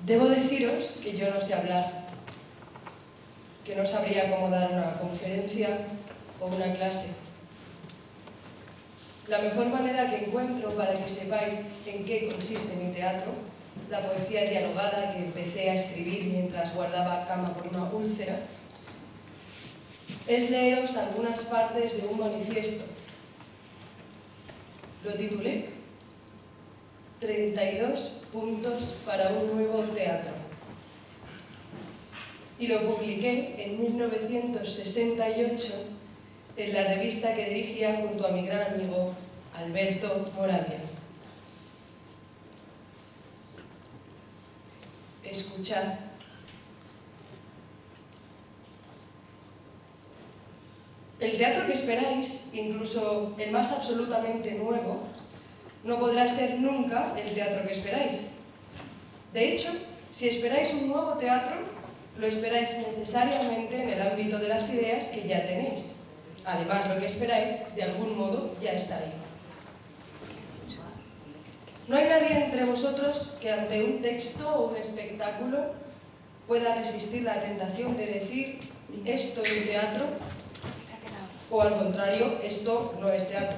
Debo deciros que yo no sé hablar, que no sabría cómo dar una conferencia o una clase. La mejor manera que encuentro para que sepáis en qué consiste mi teatro, la poesía dialogada que empecé a escribir mientras guardaba cama por una úlcera, es leeros algunas partes de un manifiesto. Lo titulé 32 puntos para un nuevo teatro. Y lo publiqué en 1968 en la revista que dirigía junto a mi gran amigo Alberto Moravia. Escuchad. El teatro que esperáis, incluso el más absolutamente nuevo, no podrá ser nunca el teatro que esperáis. De hecho, si esperáis un nuevo teatro, lo esperáis necesariamente en el ámbito de las ideas que ya tenéis. Además, lo que esperáis, de algún modo, ya está ahí. No hay nadie entre vosotros que ante un texto o un espectáculo pueda resistir la tentación de decir «esto es teatro» o al contrario, «esto no es teatro».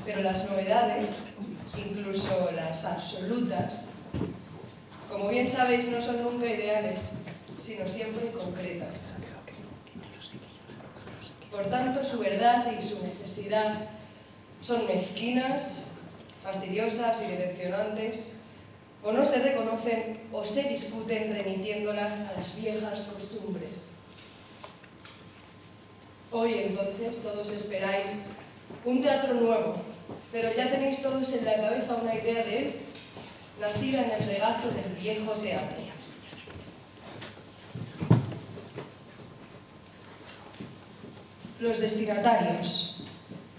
Pero las novedades, incluso las absolutas, como bien sabéis, no son nunca ideales, sino siempre concretas. Por tanto, su verdad y su necesidad son mezquinas, fastidiosas y decepcionantes, o no se reconocen o se discuten remitiéndolas a las viejas costumbres. Hoy, entonces, todos esperáis un teatro nuevo, pero ya tenéis todos en la cabeza una idea de él, nacida en el regazo del viejo teatro. Los destinatarios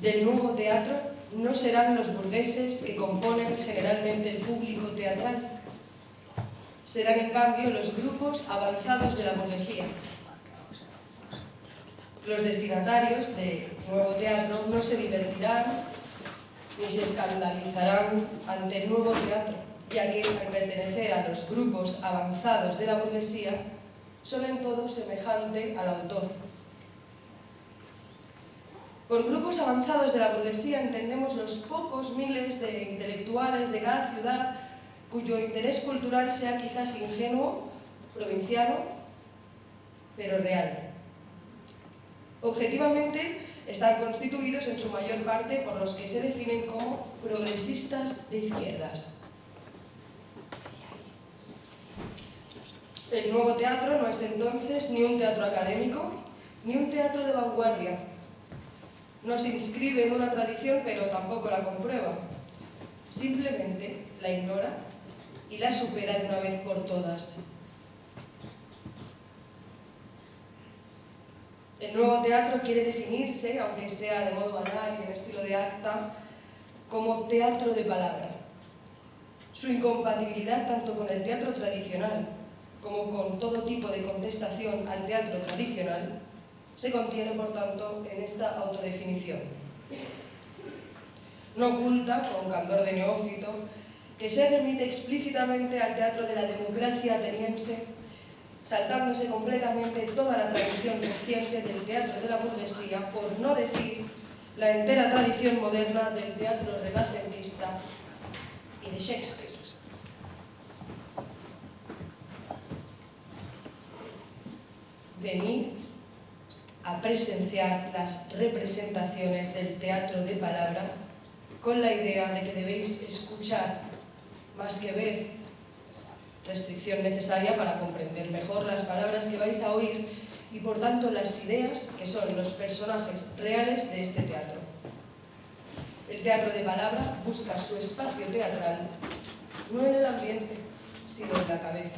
del nuevo teatro no serán los burgueses que componen generalmente el público teatral. Serán, en cambio, los grupos avanzados de la burguesía. Los destinatarios del nuevo teatro no se divertirán ni se escandalizarán ante el nuevo teatro, ya que, al pertenecer a los grupos avanzados de la burguesía, son en todo semejante al autor. Por grupos avanzados de la burguesía entendemos los pocos miles de intelectuales de cada ciudad cuyo interés cultural sea quizás ingenuo, provinciano, pero real. Objetivamente, están constituidos en su mayor parte por los que se definen como progresistas de izquierdas. El nuevo teatro no es entonces ni un teatro académico, ni un teatro de vanguardia. No se inscribe en una tradición, pero tampoco la comprueba. Simplemente la ignora y la supera de una vez por todas. El nuevo teatro quiere definirse, aunque sea de modo banal y en estilo de acta, como teatro de palabra. Su incompatibilidad tanto con el teatro tradicional como con todo tipo de contestación al teatro tradicional se contiene, por tanto, en esta autodefinición. No oculta, con candor de neófito, que se remite explícitamente al teatro de la democracia ateniense, saltándose completamente toda la tradición reciente del teatro de la burguesía, por no decir la entera tradición moderna del teatro renacentista y de Shakespeare. Venid a presenciar las representaciones del teatro de palabra con la idea de que debéis escuchar más que ver, restricción necesaria para comprender mejor las palabras que vais a oír y, por tanto, las ideas que son los personajes reales de este teatro. El teatro de palabra busca su espacio teatral no en el ambiente, sino en la cabeza.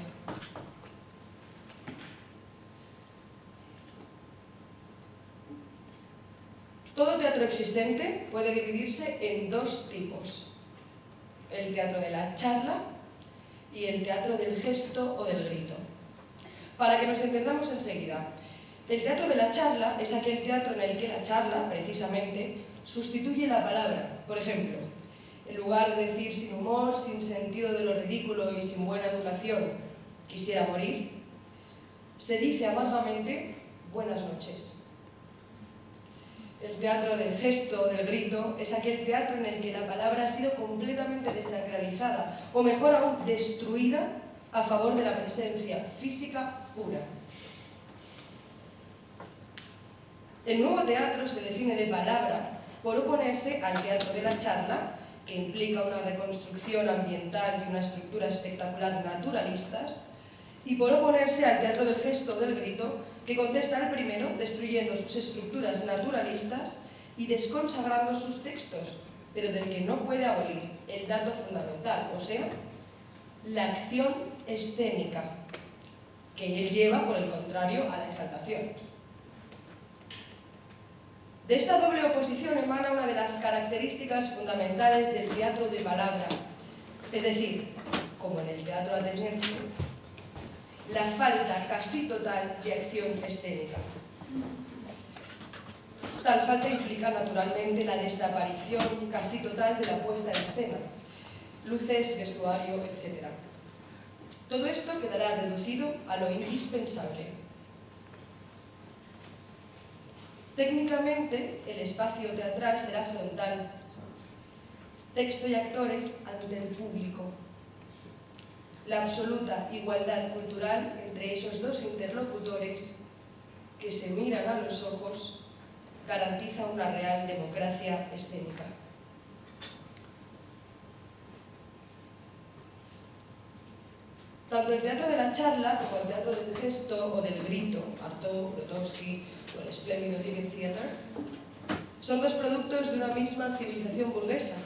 Todo teatro existente puede dividirse en dos tipos: el teatro de la charla y el teatro del gesto o del grito. Para que nos entendamos enseguida, el teatro de la charla es aquel teatro en el que la charla, precisamente, sustituye la palabra. Por ejemplo, En lugar de decir sin humor, sin sentido de lo ridículo y sin buena educación, quisiera morir, se dice amargamente buenas noches. El teatro del gesto o del grito es aquel teatro en el que la palabra ha sido completamente desacralizada, o mejor aún, destruida a favor de la presencia física pura. El nuevo teatro se define de palabra por oponerse al teatro de la charla, que implica una reconstrucción ambiental y una estructura espectacular naturalistas, y por oponerse al teatro del gesto o del grito, que contesta al primero destruyendo sus estructuras naturalistas y desconsagrando sus textos, pero del que no puede abolir el dato fundamental, o sea, la acción escénica, que él lleva, por el contrario, a la exaltación. De esta doble oposición emana una de las características fundamentales del teatro de palabra, es decir, como en el teatro ateniense, la falta casi total de acción escénica. Tal falta implica naturalmente la desaparición casi total de la puesta en escena, luces, vestuario, etc. Todo esto quedará reducido a lo indispensable. Técnicamente, el espacio teatral será frontal, texto y actores ante el público. La absoluta igualdad cultural entre esos dos interlocutores que se miran a los ojos garantiza una real democracia escénica. Tanto el teatro de la charla como el teatro del gesto o del grito, Artaud, Grotowski o el espléndido Living Theatre, son dos productos de una misma civilización burguesa.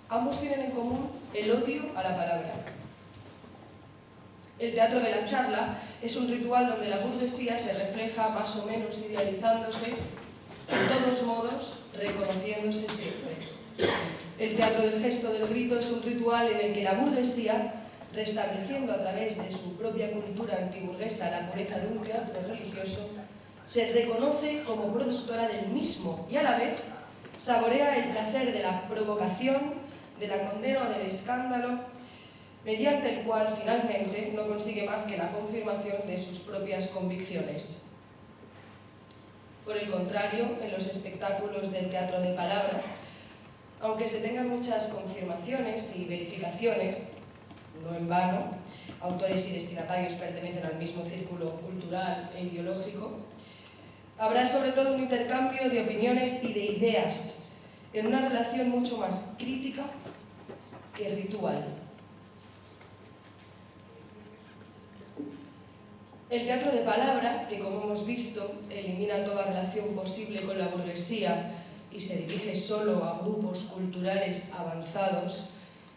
Ambos tienen en común el odio a la palabra. El teatro de la charla es un ritual donde la burguesía se refleja más o menos idealizándose, de todos modos reconociéndose siempre. El teatro del gesto del grito es un ritual en el que la burguesía, restableciendo a través de su propia cultura antiburguesa la pureza de un teatro religioso, se reconoce como productora del mismo y a la vez saborea el placer de la provocación, de la condena o del escándalo, mediante el cual finalmente no consigue más que la confirmación de sus propias convicciones. Por el contrario, en los espectáculos del teatro de palabra, aunque se tengan muchas confirmaciones y verificaciones, no en vano, autores y destinatarios pertenecen al mismo círculo cultural e ideológico, habrá sobre todo un intercambio de opiniones y de ideas en una relación mucho más crítica que ritual. El teatro de palabra, que como hemos visto, elimina toda relación posible con la burguesía y se dirige solo a grupos culturales avanzados,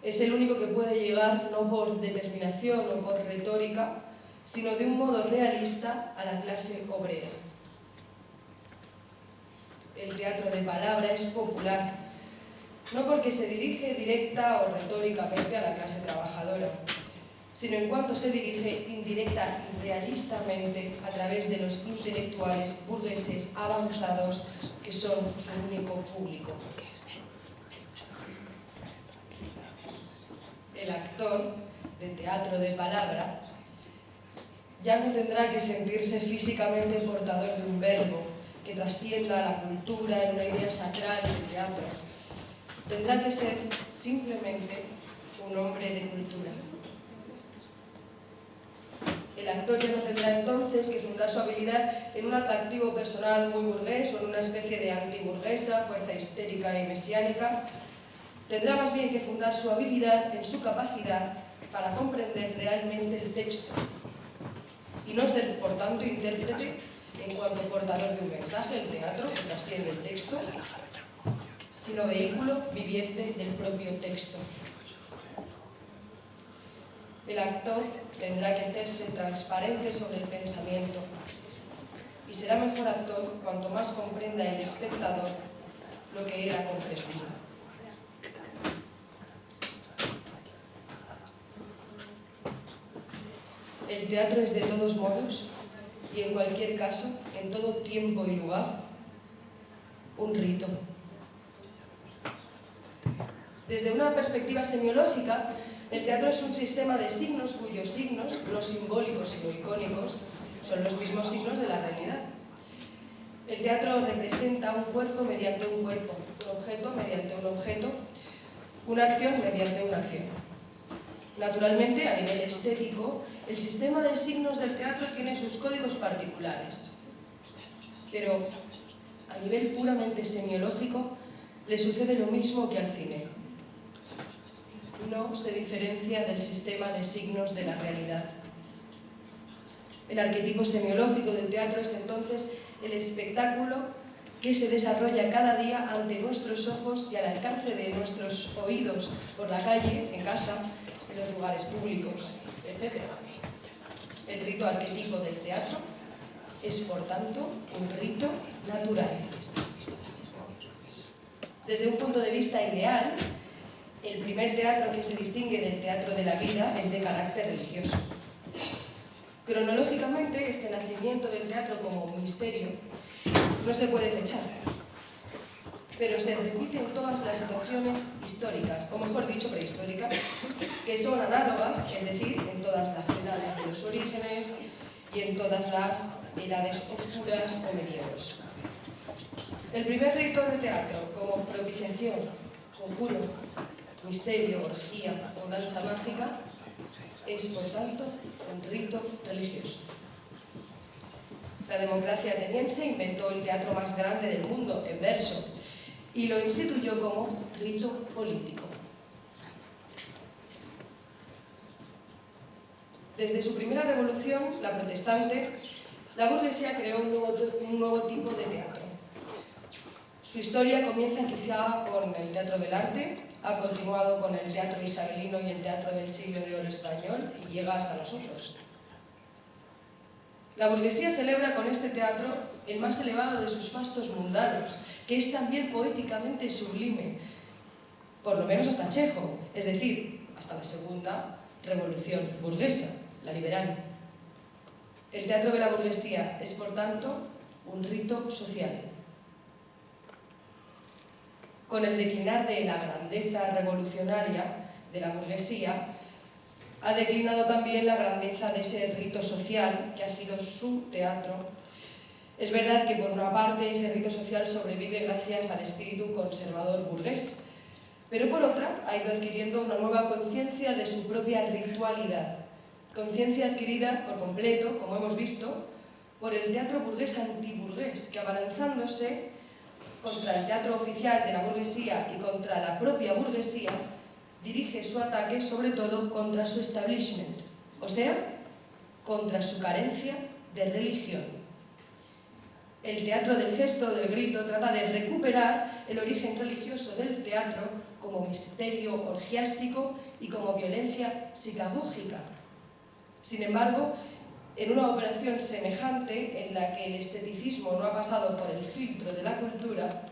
es el único que puede llegar no por determinación o por retórica, sino de un modo realista a la clase obrera. El teatro de palabra es popular, no porque se dirige directa o retóricamente a la clase trabajadora, sino en cuanto se dirige indirecta y realistamente a través de los intelectuales burgueses avanzados que son su único público. El actor de teatro de palabra ya no tendrá que sentirse físicamente portador de un verbo que trascienda la cultura en una idea sacral del teatro. Tendrá que ser simplemente un hombre de cultura. El actor ya no tendrá entonces que fundar su habilidad en un atractivo personal muy burgués o en una especie de antiburguesa, fuerza histérica y mesiánica. Tendrá más bien que fundar su habilidad en su capacidad para comprender realmente el texto y no ser, por tanto, intérprete en cuanto portador de un mensaje, el teatro, que trasciende el texto, sino vehículo viviente del propio texto. El actor tendrá que hacerse transparente sobre el pensamiento y será mejor actor cuanto más comprenda el espectador lo que él ha comprendido. El teatro es de todos modos y en cualquier caso, en todo tiempo y lugar, un rito. Desde una perspectiva semiológica, el teatro es un sistema de signos cuyos signos, no simbólicos sino icónicos, son los mismos signos de la realidad. El teatro representa un cuerpo mediante un cuerpo, un objeto mediante un objeto, una acción mediante una acción. Naturalmente, a nivel estético, el sistema de signos del teatro tiene sus códigos particulares, pero a nivel puramente semiológico le sucede lo mismo que al cine. No se diferencia del sistema de signos de la realidad. El arquetipo semiológico del teatro es entonces el espectáculo que se desarrolla cada día ante nuestros ojos y al alcance de nuestros oídos por la calle, en casa, en los lugares públicos, etc. El rito arquetipo del teatro es, por tanto, un rito natural. Desde un punto de vista ideal, el primer teatro que se distingue del teatro de la vida es de carácter religioso. Cronológicamente, este nacimiento del teatro como misterio no se puede fechar, pero se repite en todas las situaciones históricas, o mejor dicho, prehistóricas, que son análogas, es decir, en todas las edades de los orígenes y en todas las edades oscuras o medievos. El primer rito de teatro, como propiciación, conjuro, misterio, orgía o danza mágica, es, por tanto, un rito religioso. La democracia ateniense inventó el teatro más grande del mundo, en verso, y lo instituyó como rito político. Desde su primera revolución, la protestante, la burguesía creó un nuevo tipo de teatro. Su historia comienza quizá con el teatro del arte, ha continuado con el teatro isabelino y el teatro del siglo de oro español y llega hasta nosotros. La burguesía celebra con este teatro el más elevado de sus fastos mundanos, que es también poéticamente sublime, por lo menos hasta Chekhov, es decir, hasta la segunda revolución burguesa, la liberal. El teatro de la burguesía es, por tanto, un rito social. Con el declinar de la grandeza revolucionaria de la burguesía, ha declinado también la grandeza de ese rito social que ha sido su teatro. Es verdad que por una parte ese rito social sobrevive gracias al espíritu conservador burgués, pero por otra ha ido adquiriendo una nueva conciencia de su propia ritualidad, conciencia adquirida por completo, como hemos visto, por el teatro burgués antiburgués, que abalanzándose contra el teatro oficial de la burguesía y contra la propia burguesía, dirige su ataque sobre todo contra su establishment, o sea, contra su carencia de religión. El teatro del gesto, del grito, trata de recuperar el origen religioso del teatro como misterio orgiástico y como violencia psicagógica. Sin embargo, en una operación semejante, en la que el esteticismo no ha pasado por el filtro de la cultura,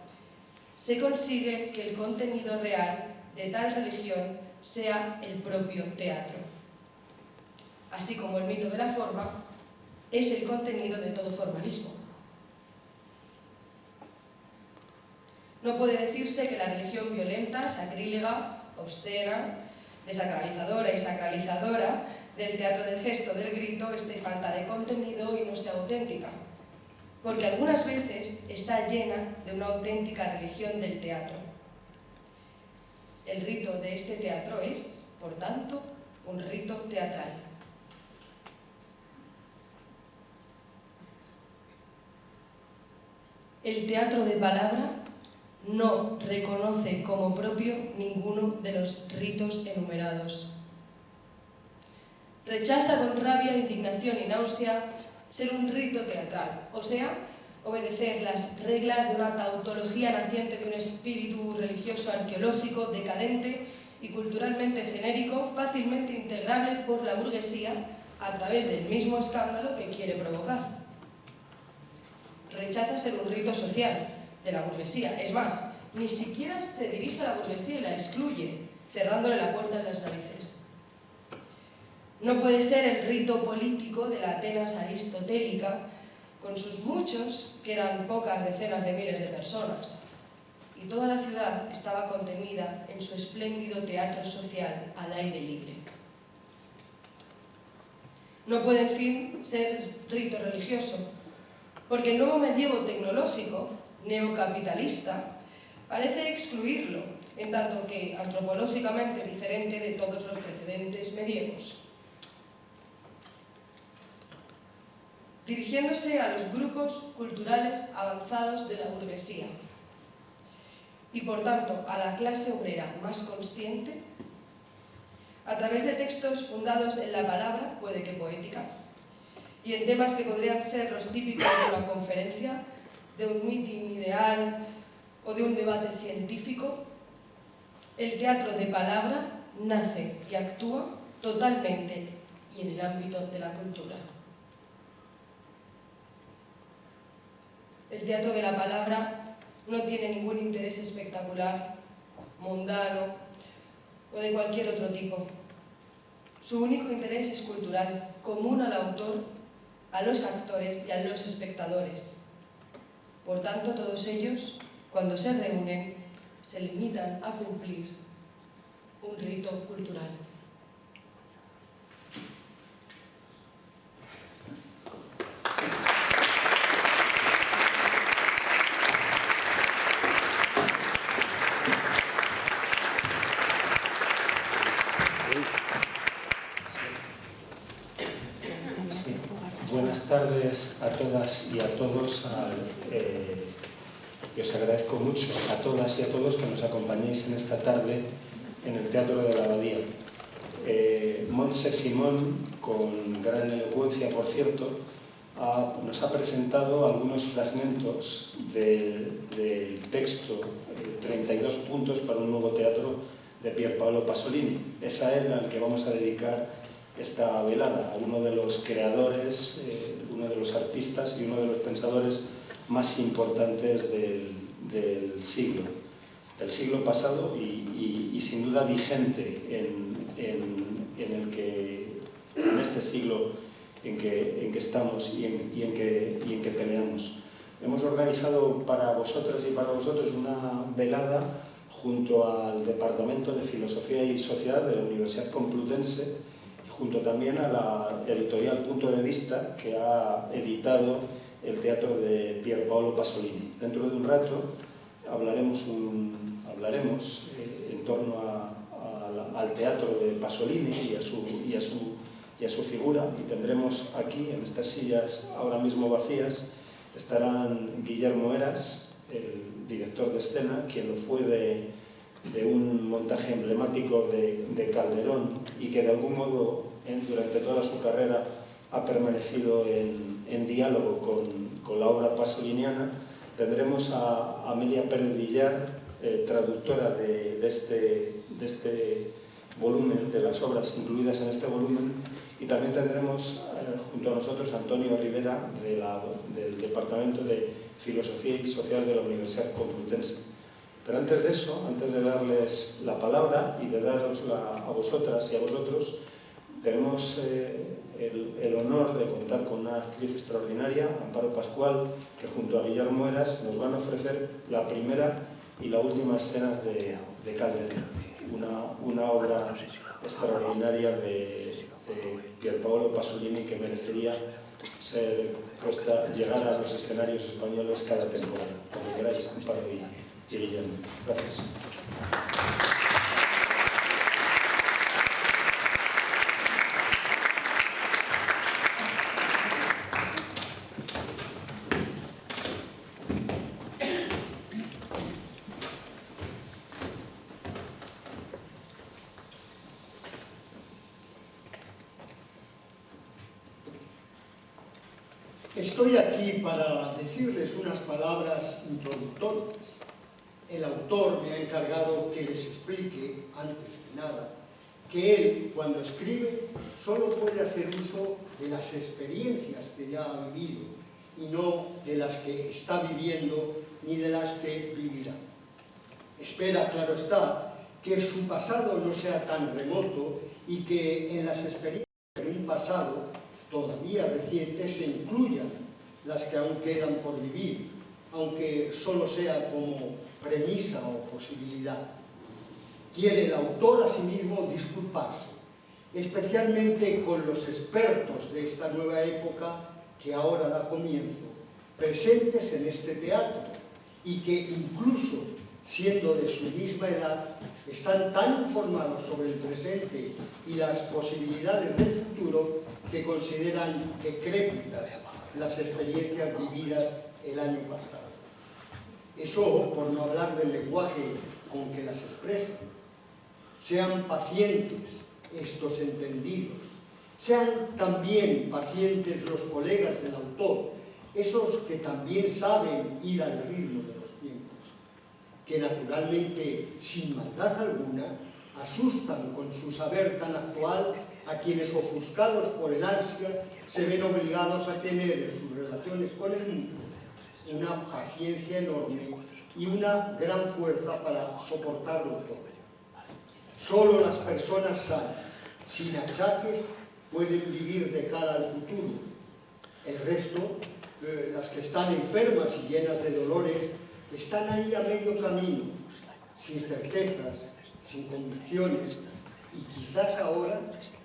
se consigue que el contenido real de tal religión sea el propio teatro. Así como el mito de la forma es el contenido de todo formalismo. No puede decirse que la religión violenta, sacrílega, obscena, desacralizadora y sacralizadora del teatro del gesto, del grito, esté falta de contenido y no sea auténtica, porque algunas veces está llena de una auténtica religión del teatro. El rito de este teatro es, por tanto, un rito teatral. El teatro de palabra no reconoce como propio ninguno de los ritos enumerados. Rechaza con rabia, indignación y náusea ser un rito teatral, o sea, obedecer las reglas de una tautología naciente de un espíritu religioso arqueológico, decadente y culturalmente genérico, fácilmente integrable por la burguesía a través del mismo escándalo que quiere provocar. Rechaza ser un rito social de la burguesía, es más, ni siquiera se dirige a la burguesía y la excluye, cerrándole la puerta en las narices. No puede ser el rito político de la Atenas aristotélica, con sus muchos, que eran pocas decenas de miles de personas, y toda la ciudad estaba contenida en su espléndido teatro social al aire libre. No puede, en fin, ser rito religioso, porque el nuevo medievo tecnológico, neocapitalista, parece excluirlo, en tanto que antropológicamente diferente de todos los precedentes medievos. Dirigiéndose a los grupos culturales avanzados de la burguesía y, por tanto, a la clase obrera más consciente, a través de textos fundados en la palabra, puede que poética, y en temas que podrían ser los típicos de una conferencia, de un mitin ideal o de un debate científico, el teatro de palabra nace y actúa totalmente y en el ámbito de la cultura. El teatro de la palabra no tiene ningún interés espectacular, mundano o de cualquier otro tipo. Su único interés es cultural, común al autor, a los actores y a los espectadores. Por tanto, todos ellos, cuando se reúnen, se limitan a cumplir un rito cultural. Buenas tardes a todas y a todos. Y os agradezco mucho a todas y a todos que nos acompañéis en esta tarde en el Teatro de la Abadía. Montse Simón, con gran elocuencia, por cierto, nos ha presentado algunos fragmentos del texto 32 puntos para un nuevo teatro de Pier Paolo Pasolini. Es a él al que vamos a dedicar esta velada, a uno de los creadores, uno de los artistas y uno de los pensadores más importantes del siglo pasado y sin duda vigente en este siglo en que estamos y en que peleamos. Hemos organizado para vosotras y para vosotros una velada junto al Departamento de Filosofía y Sociedad de la Universidad Complutense, junto también a la editorial Punto de Vista, que ha editado el teatro de Pier Paolo Pasolini. Dentro de un rato hablaremos en torno al teatro de Pasolini y a su figura, y tendremos aquí, en estas sillas ahora mismo vacías, estarán Guillermo Heras, el director de escena, quien lo fue de un montaje emblemático de Calderón y que de algún modo durante toda su carrera ha permanecido en diálogo con la obra pasoliniana. Tendremos a Amelia Pérez Villar, traductora de este volumen, de las obras incluidas en este volumen, y también tendremos junto a nosotros a Antonio Rivera del Departamento de Filosofía y Social de la Universidad Complutense. Pero antes de eso, antes de darles la palabra y de darosla a vosotras y a vosotros, tenemos el honor de contar con una actriz extraordinaria, Amparo Pascual, que junto a Guillermo Heras nos van a ofrecer la primera y la última escenas de Calderón, una obra extraordinaria de Pier Paolo Pasolini que merecería llegar a los escenarios españoles cada temporada. Cuando queráis, Amparo y Guillermo. Gracias. Estoy aquí para decirles unas palabras introductorias. El autor me ha encargado que les explique, antes de nada, que él, cuando escribe, solo puede hacer uso de las experiencias que ya ha vivido y no de las que está viviendo ni de las que vivirá. Espera, claro está, que su pasado no sea tan remoto y que en las experiencias del pasado todavía recientes se incluyan las que aún quedan por vivir, aunque solo sea como premisa o posibilidad. Quiere el autor asimismo disculparse, especialmente con los expertos de esta nueva época que ahora da comienzo, presentes en este teatro, y que incluso siendo de su misma edad, están tan informados sobre el presente y las posibilidades del futuro que consideran decrépitas las experiencias vividas el año pasado. Eso por no hablar del lenguaje con que las expresan. Sean pacientes estos entendidos, sean también pacientes los colegas del autor, esos que también saben ir al ritmo de los tiempos, que naturalmente, sin maldad alguna, asustan con su saber tan actual a quienes, ofuscados por el ansia, se ven obligados a tener en sus relaciones con el mundo una paciencia enorme y una gran fuerza para soportarlo todo. Solo las personas sanas, sin achaques, pueden vivir de cara al futuro. El resto, las que están enfermas y llenas de dolores, están ahí a medio camino, sin certezas, sin convicciones, y quizás ahora,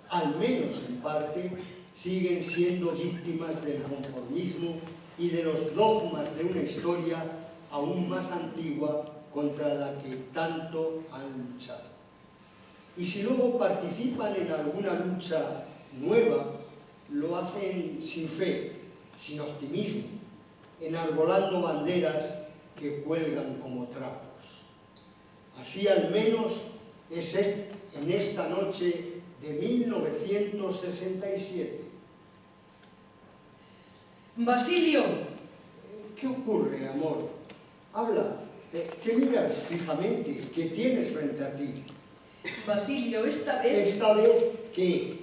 al menos en parte, siguen siendo víctimas del conformismo y de los dogmas de una historia aún más antigua contra la que tanto han luchado. Y si luego participan en alguna lucha nueva, lo hacen sin fe, sin optimismo, enarbolando banderas que cuelgan como trapos. Así al menos es en esta noche de 1967. ¡Basilio! ¿Qué ocurre, amor? Habla. ¿Qué miras fijamente? ¿Qué tienes frente a ti? Basilio, esta vez... ¿Esta vez qué?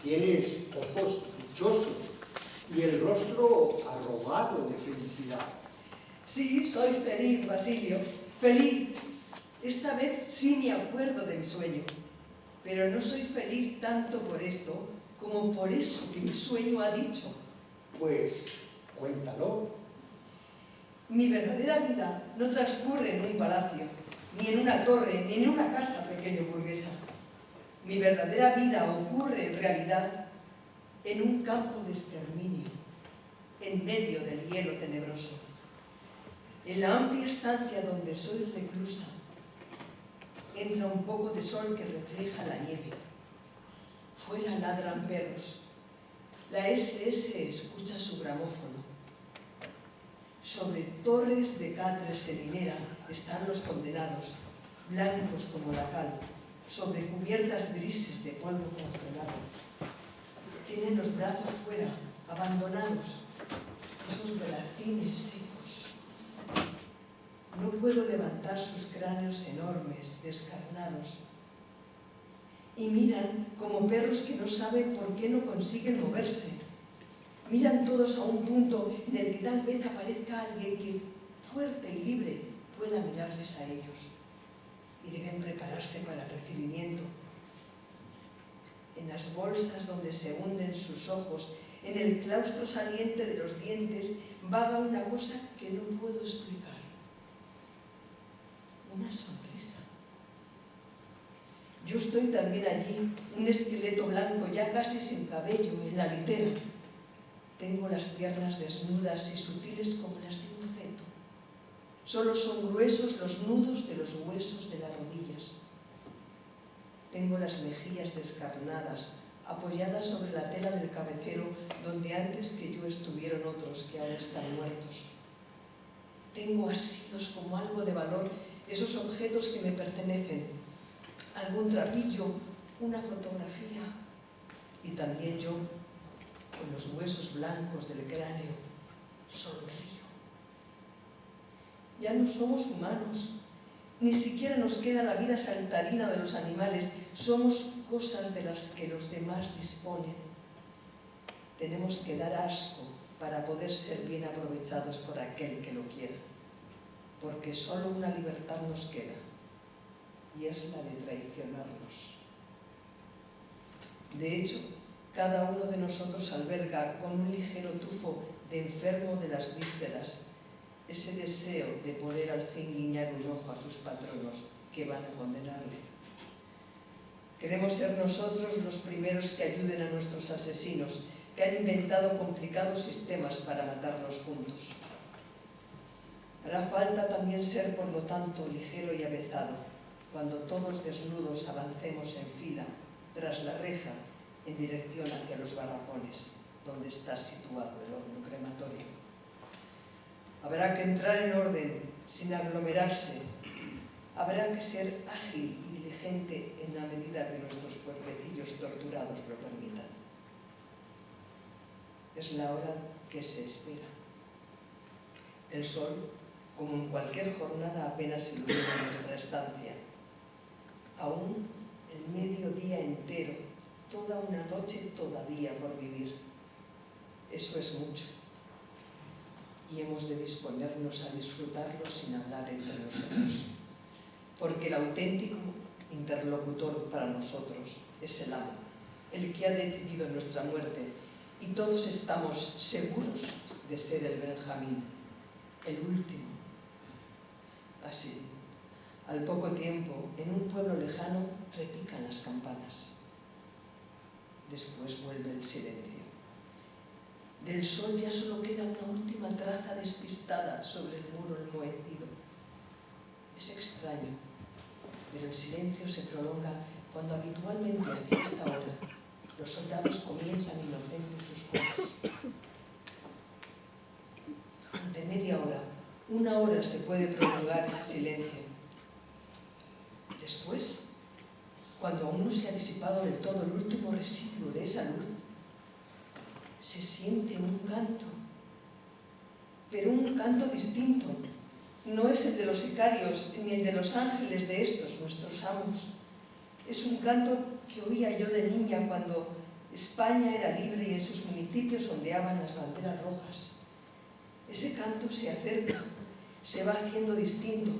Tienes ojos dichosos y el rostro arrobado de felicidad. Sí, soy feliz, Basilio. Feliz. Esta vez sí me acuerdo de mi sueño. Pero no soy feliz tanto por esto como por eso que mi sueño ha dicho. Pues, cuéntalo. Mi verdadera vida no transcurre en un palacio, ni en una torre, ni en una casa pequeña burguesa. Mi verdadera vida ocurre en realidad en un campo de exterminio, en medio del hielo tenebroso. En la amplia estancia donde soy reclusa, entra un poco de sol que refleja la nieve. Fuera ladran perros. La SS escucha su gramófono. Sobre torres de catres en hilera están los condenados, blancos como la cal, sobre cubiertas grises de polvo congelado. Tienen los brazos fuera, abandonados, esos bracines secos. No puedo levantar sus cráneos enormes, descarnados. Y miran como perros que no saben por qué no consiguen moverse. Miran todos a un punto en el que tal vez aparezca alguien que, fuerte y libre, pueda mirarles a ellos. Y deben prepararse para el recibimiento. En las bolsas donde se hunden sus ojos, en el claustro saliente de los dientes, vaga una cosa que no puedo explicar. Una sonrisa. Yo estoy también allí, un esqueleto blanco ya casi sin cabello, en la litera. Tengo las piernas desnudas y sutiles como las de un feto. Solo son gruesos los nudos de los huesos de las rodillas. Tengo las mejillas descarnadas, apoyadas sobre la tela del cabecero, donde antes que yo estuvieron otros que ahora están muertos. Tengo asidos como algo de valor esos objetos que me pertenecen, algún trapillo, una fotografía, y también yo, con los huesos blancos del cráneo, sonrío. Ya no somos humanos, ni siquiera nos queda la vida saltarina de los animales, somos cosas de las que los demás disponen. Tenemos que dar asco para poder ser bien aprovechados por aquel que lo quiera, porque solo una libertad nos queda, y es la de traicionarnos. De hecho, cada uno de nosotros alberga con un ligero tufo de enfermo de las vísceras ese deseo de poder al fin guiñar un ojo a sus patronos que van a condenarle. Queremos ser nosotros los primeros que ayuden a nuestros asesinos, que han inventado complicados sistemas para matarnos juntos. Hará falta también ser, por lo tanto, ligero y avezado, cuando todos desnudos avancemos en fila, tras la reja, en dirección hacia los barracones, donde está situado el horno crematorio. Habrá que entrar en orden, sin aglomerarse. Habrá que ser ágil y diligente en la medida que nuestros cuerpecillos torturados lo permitan. Es la hora que se espera. El sol, como en cualquier jornada, apenas ilumina nuestra estancia. Aún el mediodía entero, toda una noche todavía por vivir. Eso es mucho. Y hemos de disponernos a disfrutarlo sin hablar entre nosotros. Porque el auténtico interlocutor para nosotros es el amo, el que ha decidido nuestra muerte, y todos estamos seguros de ser el Benjamín, el último. Así, al poco tiempo, en un pueblo lejano, repican las campanas. Después vuelve el silencio. Del sol ya solo queda una última traza despistada sobre el muro enmohecido. Es extraño, pero el silencio se prolonga cuando habitualmente hacia esta hora los soldados comienzan inocentes sus juegos. Durante media hora, una hora se puede prolongar ese silencio. Y después, cuando aún no se ha disipado del todo el último residuo de esa luz, se siente un canto, pero un canto distinto. No es el de los sicarios ni el de los ángeles de estos, nuestros amos. Es un canto que oía yo de niña cuando España era libre y en sus municipios ondeaban las banderas rojas. Ese canto se acerca, se va haciendo distinto.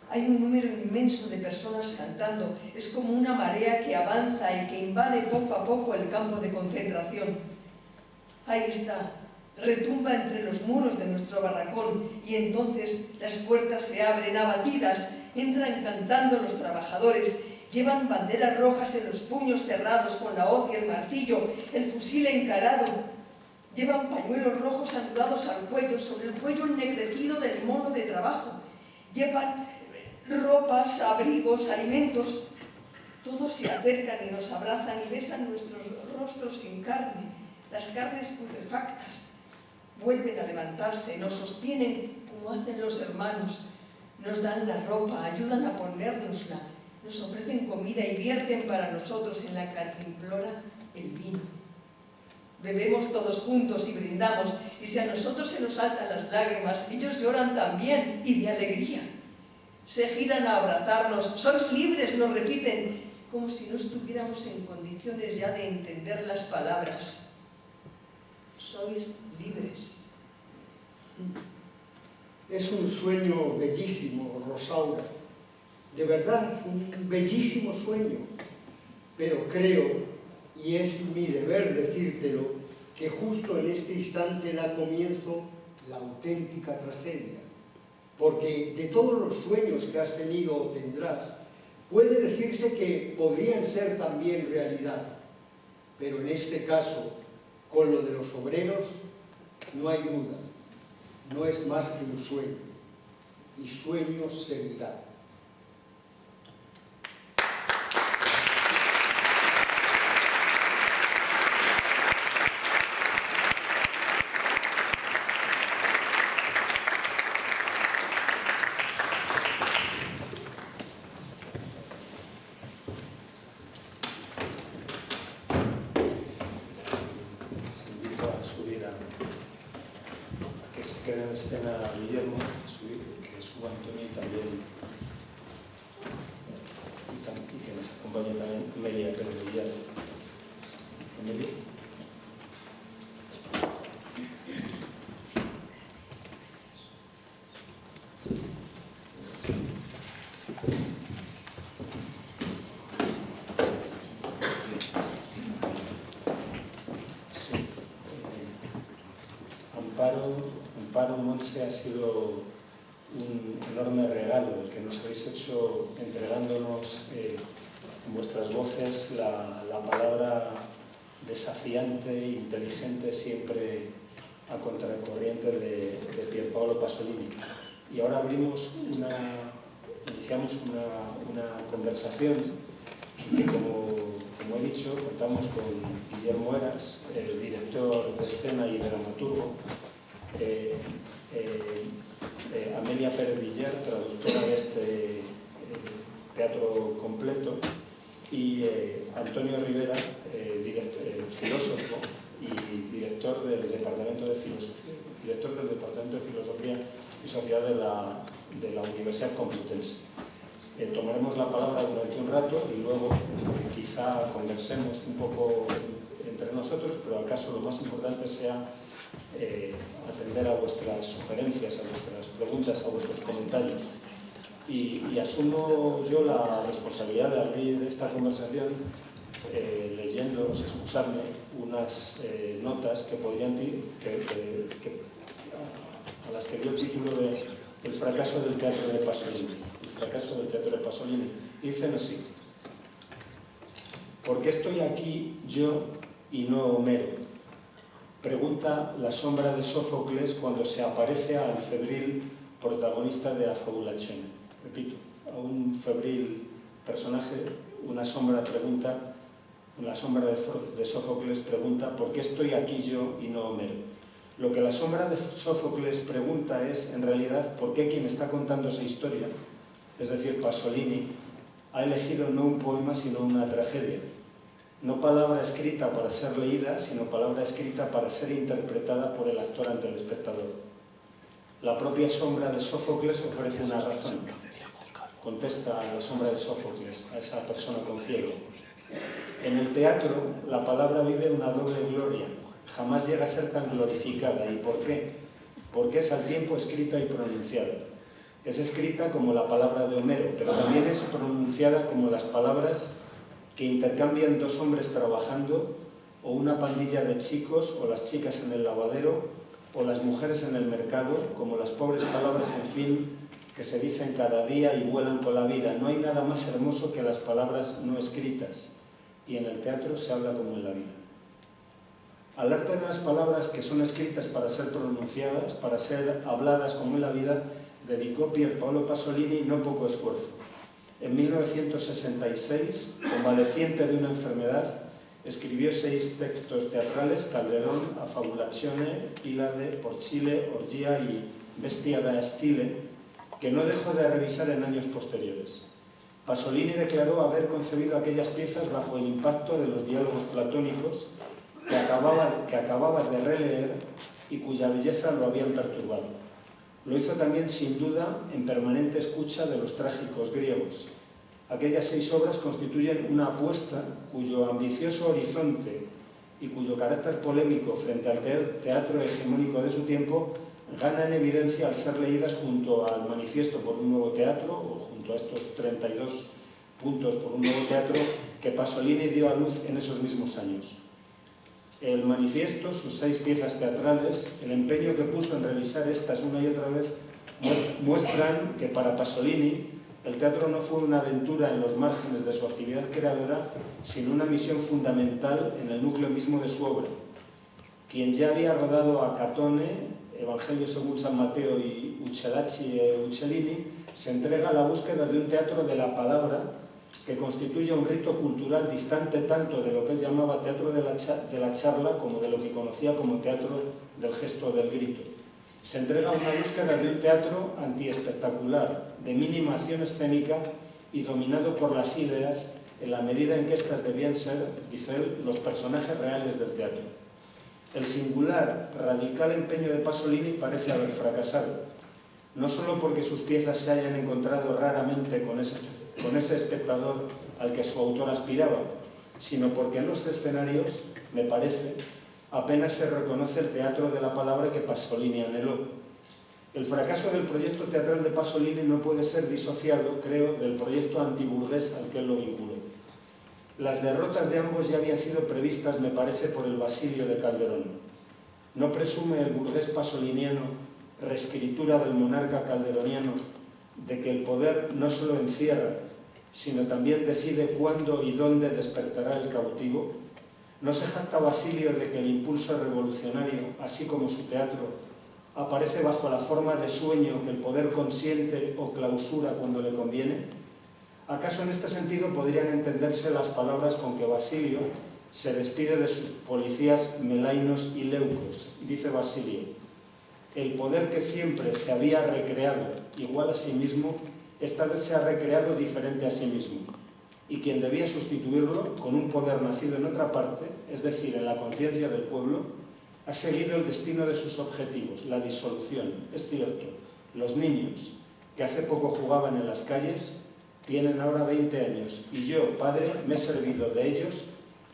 Hay un número inmenso de personas cantando. Es como una marea que avanza y que invade poco a poco el campo de concentración. Ahí está. Retumba entre los muros de nuestro barracón y entonces las puertas se abren abatidas, entran cantando los trabajadores, llevan banderas rojas en los puños cerrados con la hoz y el martillo, el fusil encarado, llevan pañuelos rojos anudados al cuello, sobre el cuello ennegrecido del mono de trabajo, llevan ropas, abrigos, alimentos. Todos se acercan y nos abrazan y besan nuestros rostros sin carne, las carnes putrefactas. Vuelven a levantarse, nos sostienen como hacen los hermanos, nos dan la ropa, ayudan a ponérnosla, nos ofrecen comida y vierten para nosotros en la cantimplora el vino. Bebemos todos juntos y brindamos, y si a nosotros se nos saltan las lágrimas, ellos lloran también y de alegría. Se giran a abrazarnos, sois libres, nos repiten, como si no estuviéramos en condiciones ya de entender las palabras. Sois libres. Es un sueño bellísimo, Rosaura. De verdad, un bellísimo sueño. Pero creo, y es mi deber decírtelo, que justo en este instante da comienzo la auténtica tragedia. Porque de todos los sueños que has tenido o tendrás, puede decirse que podrían ser también realidad. Pero en este caso, con lo de los obreros, no hay duda, no es más que un sueño, y sueño seguirá. Queda en escena Guillermo, que suba Antonio también, y que nos acompañe también Melia Pérez Villar. Meli. Amparo Monse, ha sido un enorme regalo el que nos habéis hecho entregándonos en vuestras voces la palabra desafiante e inteligente, siempre a contracorriente de Pierpaolo Pasolini. Y ahora iniciamos una conversación que, como he dicho, contamos con Guillermo Heras, el director de escena y dramaturgo, Amelia Pérez Villar, traductora de este teatro completo, y Antonio Rivera, filósofo y director del Departamento de Filosofía y Sociedad de la Universidad Complutense. Tomaremos la palabra durante un rato y luego quizá conversemos un poco entre nosotros, pero acaso lo más importante sea atender a vuestras sugerencias, a vuestras preguntas, a vuestros comentarios. Y asumo yo la responsabilidad de abrir esta conversación leyéndoos, excusarme, unas notas que podrían a las que dio el título de El fracaso del teatro de Pasolini. El fracaso del teatro de Pasolini. Y dicen así: ¿por qué estoy aquí yo y no Homero?, pregunta la sombra de Sófocles cuando se aparece al febril protagonista de La Fabulazione. Repito, a un febril personaje, la sombra de Sófocles pregunta: ¿por qué estoy aquí yo y no Homero? Lo que la sombra de Sófocles pregunta es, en realidad, ¿por qué quien está contando esa historia, es decir, Pasolini, ha elegido no un poema sino una tragedia? No palabra escrita para ser leída, sino palabra escrita para ser interpretada por el actor ante el espectador. La propia sombra de Sófocles ofrece una razón. Contesta la sombra de Sófocles a esa persona con cielo. En el teatro, la palabra vive una doble gloria. Jamás llega a ser tan glorificada. ¿Y por qué? Porque es al tiempo escrita y pronunciada. Es escrita como la palabra de Homero, pero también es pronunciada como las palabras que intercambian dos hombres trabajando, o una pandilla de chicos, o las chicas en el lavadero, o las mujeres en el mercado, como las pobres palabras, en fin, que se dicen cada día y vuelan con la vida. No hay nada más hermoso que las palabras no escritas, y en el teatro se habla como en la vida. Al arte de las palabras que son escritas para ser pronunciadas, para ser habladas como en la vida, dedicó Pierpaolo Pasolini no poco esfuerzo. En 1966, convaleciente de una enfermedad, escribió 6 textos teatrales: Calderón, A Fabulazione, Pílade, Porcile, Orgia y Bestia da Stile, que no dejó de revisar en años posteriores. Pasolini declaró haber concebido aquellas piezas bajo el impacto de los diálogos platónicos que acababa de releer y cuya belleza lo habían perturbado. Lo hizo también, sin duda, en permanente escucha de los trágicos griegos. Aquellas 6 obras constituyen una apuesta cuyo ambicioso horizonte y cuyo carácter polémico frente al teatro hegemónico de su tiempo gana en evidencia al ser leídas junto al Manifiesto por un nuevo teatro, o junto a estos 32 puntos por un nuevo teatro que Pasolini dio a luz en esos mismos años. El Manifiesto, sus 6 piezas teatrales, el empeño que puso en revisar estas una y otra vez, muestran que para Pasolini el teatro no fue una aventura en los márgenes de su actividad creadora, sino una misión fundamental en el núcleo mismo de su obra. Quien ya había rodado a Catone, Evangelio según San Mateo y Uccellacci e Uccellini, se entrega a la búsqueda de un teatro de la palabra que constituye un rito cultural distante tanto de lo que él llamaba teatro de la charla como de lo que conocía como teatro del gesto o del grito. Se entrega a una búsqueda de un teatro antiespectacular, de mínima acción escénica y dominado por las ideas en la medida en que éstas debían ser, dice él, los personajes reales del teatro. El singular, radical empeño de Pasolini parece haber fracasado, no solo porque sus piezas se hayan encontrado raramente con ese espectador al que su autor aspiraba, sino porque en los escenarios, me parece, apenas se reconoce el teatro de la palabra que Pasolini anheló. El fracaso del proyecto teatral de Pasolini no puede ser disociado, creo, del proyecto antiburgués al que él lo vinculó. Las derrotas de ambos ya habían sido previstas, me parece, por el Basilio de Calderón. No presume el burgués pasoliniano reescritura del monarca calderoniano, de que el poder no solo encierra, sino también decide cuándo y dónde despertará el cautivo? ¿No se jacta Basilio de que el impulso revolucionario, así como su teatro, aparece bajo la forma de sueño que el poder consiente o clausura cuando le conviene? ¿Acaso en este sentido podrían entenderse las palabras con que Basilio se despide de sus policías melainos y leucos? Dice Basilio: el poder que siempre se había recreado igual a sí mismo, esta vez se ha recreado diferente a sí mismo, y quien debía sustituirlo con un poder nacido en otra parte, es decir, en la conciencia del pueblo, ha seguido el destino de sus objetivos, la disolución. Es cierto, los niños que hace poco jugaban en las calles tienen ahora 20 años y yo, padre, me he servido de ellos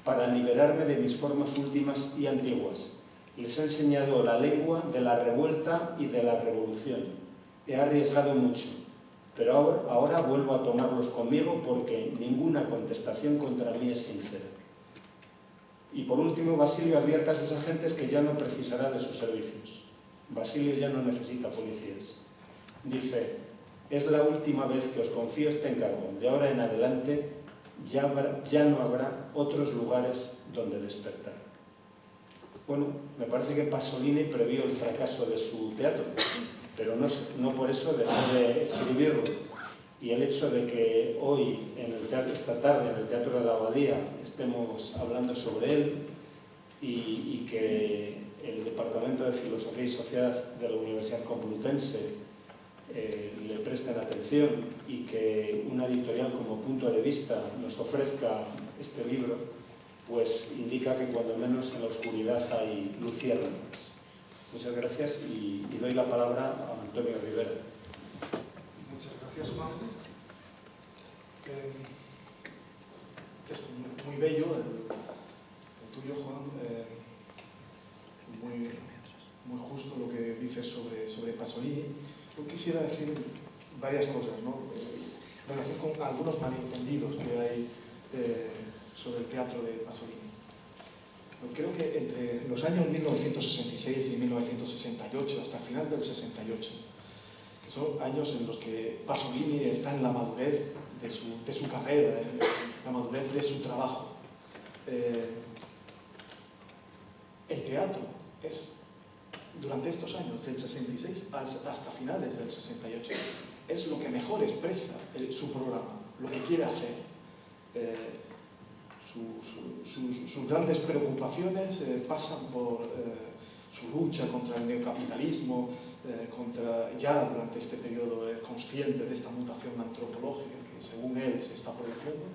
para liberarme de mis formas últimas y antiguas. Les he enseñado la lengua de la revuelta y de la revolución. He arriesgado mucho, pero ahora vuelvo a tomarlos conmigo porque ninguna contestación contra mí es sincera. Y por último, Basilio advierte a sus agentes que ya no precisará de sus servicios. Basilio ya no necesita policías. Dice: es la última vez que os confío este encargo. De ahora en adelante ya no habrá otros lugares donde despertar. Bueno, me parece que Pasolini previó el fracaso de su teatro, pero no por eso dejó de escribirlo. Y el hecho de que hoy, esta tarde, en el Teatro de la Abadía, estemos hablando sobre él y que el Departamento de Filosofía y Sociedad de la Universidad Complutense le presten atención y que una editorial como Punto de Vista nos ofrezca este libro, pues indica que cuando menos en la oscuridad hay luz y alarmas. Muchas gracias y doy la palabra a Antonio Rivera. Muchas gracias, Juan. Es muy bello el tuyo, Juan. Muy justo lo que dices sobre Pasolini. Yo quisiera decir varias cosas, ¿no? En relación con algunos malentendidos que hay sobre el teatro de Pasolini. Creo que entre los años 1966 y 1968, hasta el final del 68, que son años en los que Pasolini está en la madurez de su carrera, en la madurez de su trabajo, el teatro es, durante estos años, del 66 hasta finales del 68, es lo que mejor expresa su programa, lo que quiere hacer. Sus grandes preocupaciones pasan por su lucha contra el neocapitalismo, ya durante este periodo consciente de esta mutación antropológica que según él se está produciendo.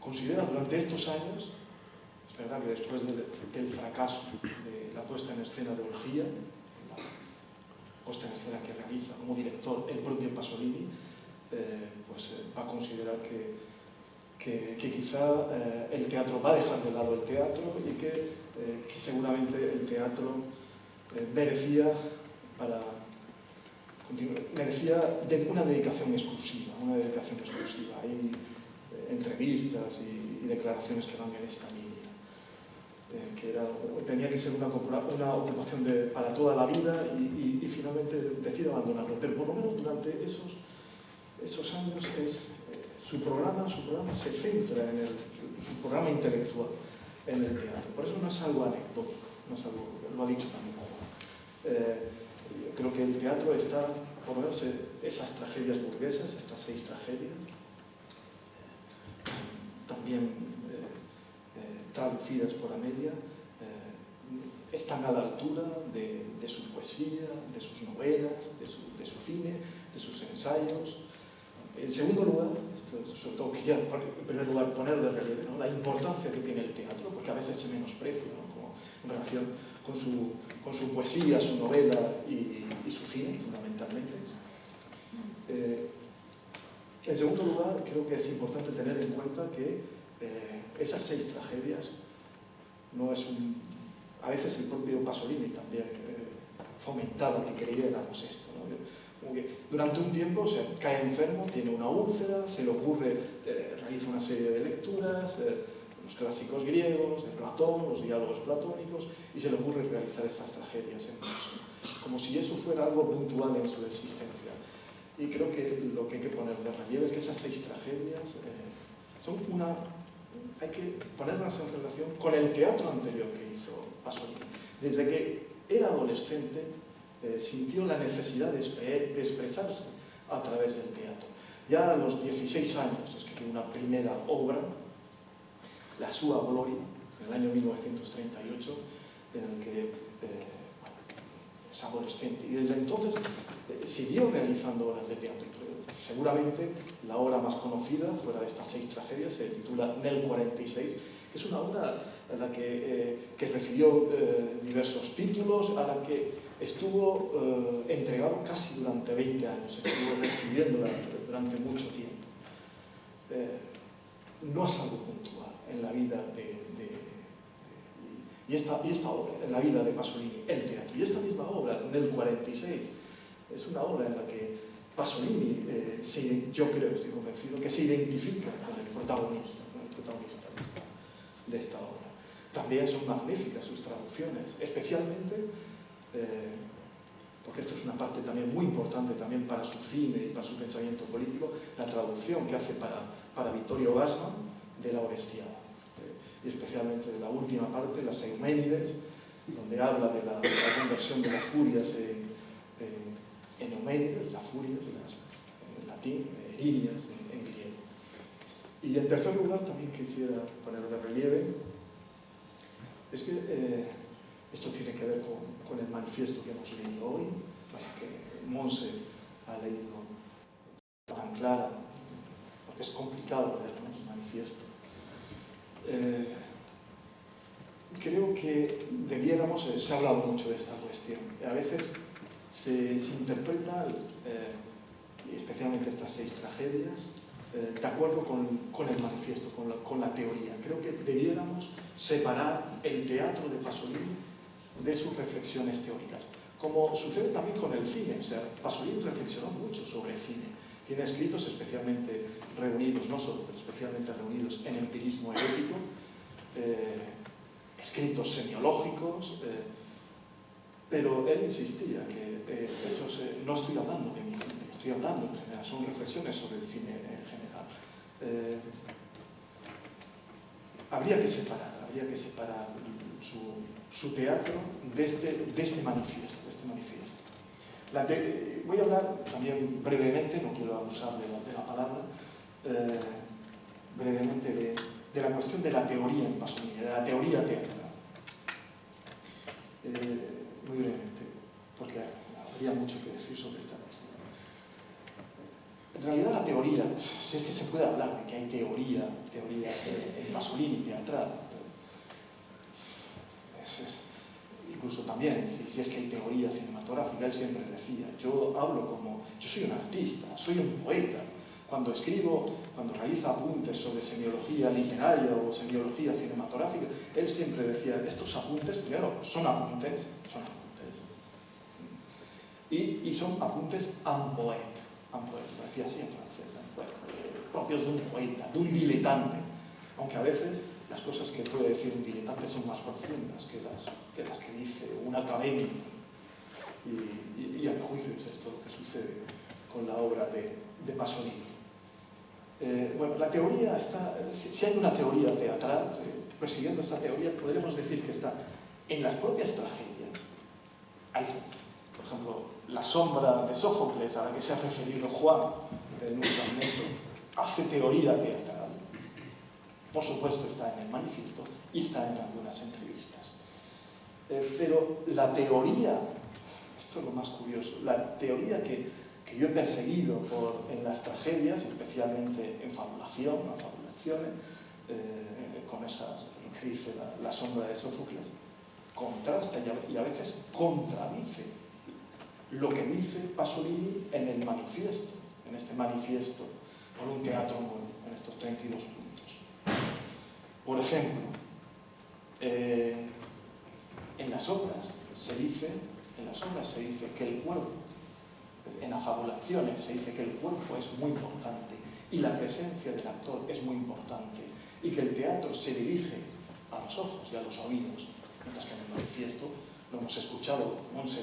Considera durante estos años, es verdad que después del fracaso de la puesta en escena de Orgía, la puesta en escena que realiza como director el propio Pasolini, va a considerar que quizá el teatro va a dejar de lado el teatro y que seguramente el teatro merecía una dedicación exclusiva, Hay entrevistas y declaraciones que van en esta línea, que tenía que ser una ocupación para toda la vida y finalmente decide abandonarlo, pero por lo menos durante esos años su programa se centra su programa intelectual en el teatro. Por eso no es algo anecdótico, lo ha dicho también Juan. Yo creo que el teatro está, por lo menos esas tragedias burguesas, estas 6 tragedias, también traducidas por Amelia, están a la altura de su poesía, de sus novelas, de su cine, de sus ensayos. En segundo lugar, sobre todo quería en primer lugar poner de relieve, ¿no?, la importancia que tiene el teatro, porque a veces se menosprecia, ¿no?, como en relación con su poesía, su novela y su cine, fundamentalmente. En segundo lugar, creo que es importante tener en cuenta que esas 6 tragedias no es a veces el propio Pasolini también fomentaba que creyéramos esto, ¿no? Como que durante un tiempo cae enfermo, tiene una úlcera, se le ocurre, realiza una serie de lecturas, los clásicos griegos, de Platón, los diálogos platónicos, y se le ocurre realizar estas tragedias en verso. como si eso fuera algo puntual en su existencia. Y creo que lo que hay que poner de relieve es que esas 6 tragedias hay que ponerlas en relación con el teatro anterior que hizo Pasolini. Desde que era adolescente sintió la necesidad de expresarse a través del teatro. Ya a los 16 años escribió una primera obra, La sua gloria, en el año 1938, en el que es adolescente. Y desde entonces siguió realizando obras de teatro. Seguramente la obra más conocida, fuera de estas 6 tragedias, se titula Nel 46, que es una obra a la que recibió diversos títulos, a la que estuvo entregado casi durante 20 años, estuvo escribiéndola durante mucho tiempo. No es algo puntual en la vida y esta obra, en la vida de Pasolini, el teatro. Y esta misma obra, Nel 46, es una obra en la que Pasolini, yo creo, estoy convencido, que se identifica con el protagonista de esta obra. También son magníficas sus traducciones, especialmente porque esto es una parte también muy importante también para su cine y para su pensamiento político, la traducción que hace para Vittorio Gassman de la Orestiada, y especialmente de la última parte, las Euménides, donde habla de la conversión de las furias en Euménides, las furias, en latín, erinias en griego. Y en tercer lugar, también quisiera poner de relieve, es que esto tiene que ver con el manifiesto que hemos leído hoy, que Monse ha leído tan clara, porque es complicado leer, ¿no?, el manifiesto. Creo que debiéramos, se ha hablado mucho de esta cuestión, a veces se interpreta, y especialmente estas 6 tragedias, de acuerdo con el manifiesto, con la teoría. Creo que debiéramos separar el teatro de Pasolini de sus reflexiones teóricas, como sucede también con el cine. O sea, Pasolini reflexionó mucho sobre el cine. Tiene escritos especialmente reunidos, no solo, pero especialmente reunidos en empirismo herético, escritos semiológicos, pero él insistía que no estoy hablando de mi cine, estoy hablando en general, son reflexiones sobre el cine en general. Habría que separar su teatro de este manifiesto. Voy a hablar también brevemente, no quiero abusar de la palabra, brevemente de la cuestión de la teoría en Pasolini, de la teoría teatral. Muy brevemente, porque habría mucho que decir sobre esta cuestión. En realidad la teoría, si es que se puede hablar de que hay teoría en Pasolini teatral, incluso también, si es que hay teoría cinematográfica, él siempre decía, yo soy un artista, soy un poeta. Cuando escribo, cuando realiza apuntes sobre semiología literaria o semiología cinematográfica, él siempre decía, estos apuntes, primero, son apuntes, y son apuntes en poète, lo decía así en francés, propios de un poeta, de un diletante, aunque a veces las cosas que puede decir un diletante son más profundas que las que dice un académico. Y a mi juicio es esto lo que sucede con la obra de Pasolini. Bueno, la teoría está, si hay una teoría teatral, persiguiendo esta teoría, podremos decir que está en las propias tragedias. Hay, por ejemplo, La sombra de Sófocles, a la que se ha referido Juan en un fragmento, hace teoría teatral. Por supuesto está en el manifiesto y está en algunas entrevistas. Pero la teoría, esto es lo más curioso, la teoría que yo he perseguido en las tragedias, especialmente en fabulación, con esas, lo que dice la sombra de Sófocles, contrasta y a veces contradice lo que dice Pasolini en el manifiesto, en este manifiesto por un teatro nuevo, en estos 32 puntos. Por ejemplo, en las obras se dice que el cuerpo, en las fabulaciones se dice que el cuerpo es muy importante y la presencia del actor es muy importante y que el teatro se dirige a los ojos y a los oídos, mientras que en el manifiesto lo hemos escuchado, Monse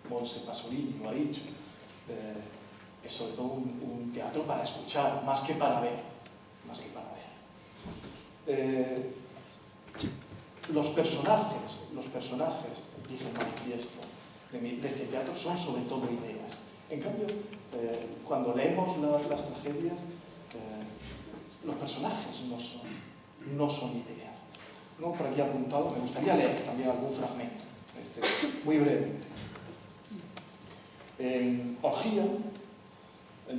Monse Pasolini lo ha dicho, es sobre todo un teatro para escuchar, más que para ver. Los personajes, dice el manifiesto de este teatro, son sobre todo ideas. En cambio, cuando leemos las tragedias, los personajes no son ideas. ¿No? Por aquí apuntado, me gustaría leer también algún fragmento, muy brevemente. En Orgía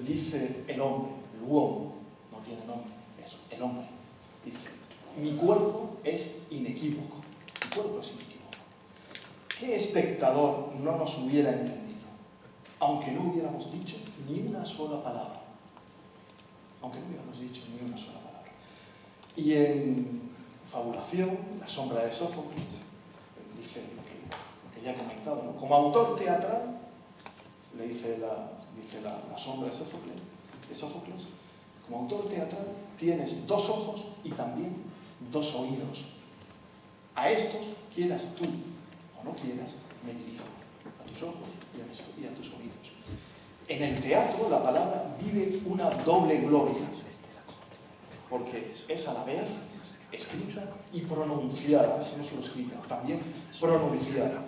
dice el hombre, el uomo, no tiene nombre, eso, el hombre, dice: mi cuerpo es inequívoco, mi cuerpo es inequívoco. ¿Qué espectador no nos hubiera entendido? Aunque no hubiéramos dicho ni una sola palabra. Aunque no hubiéramos dicho ni una sola palabra. Y en Fabulación, La sombra de Sófocles, dice lo que ya he comentado, ¿no? Como autor teatral, le dice la sombra de Sófocles, como autor teatral tienes 2 ojos y también 2 oídos. A estos, quieras tú o no quieras, me dirijo, a tus ojos y a tus oídos. En el teatro la palabra vive una doble gloria, porque es a la vez escrita y pronunciada, no solo escrita, también pronunciada.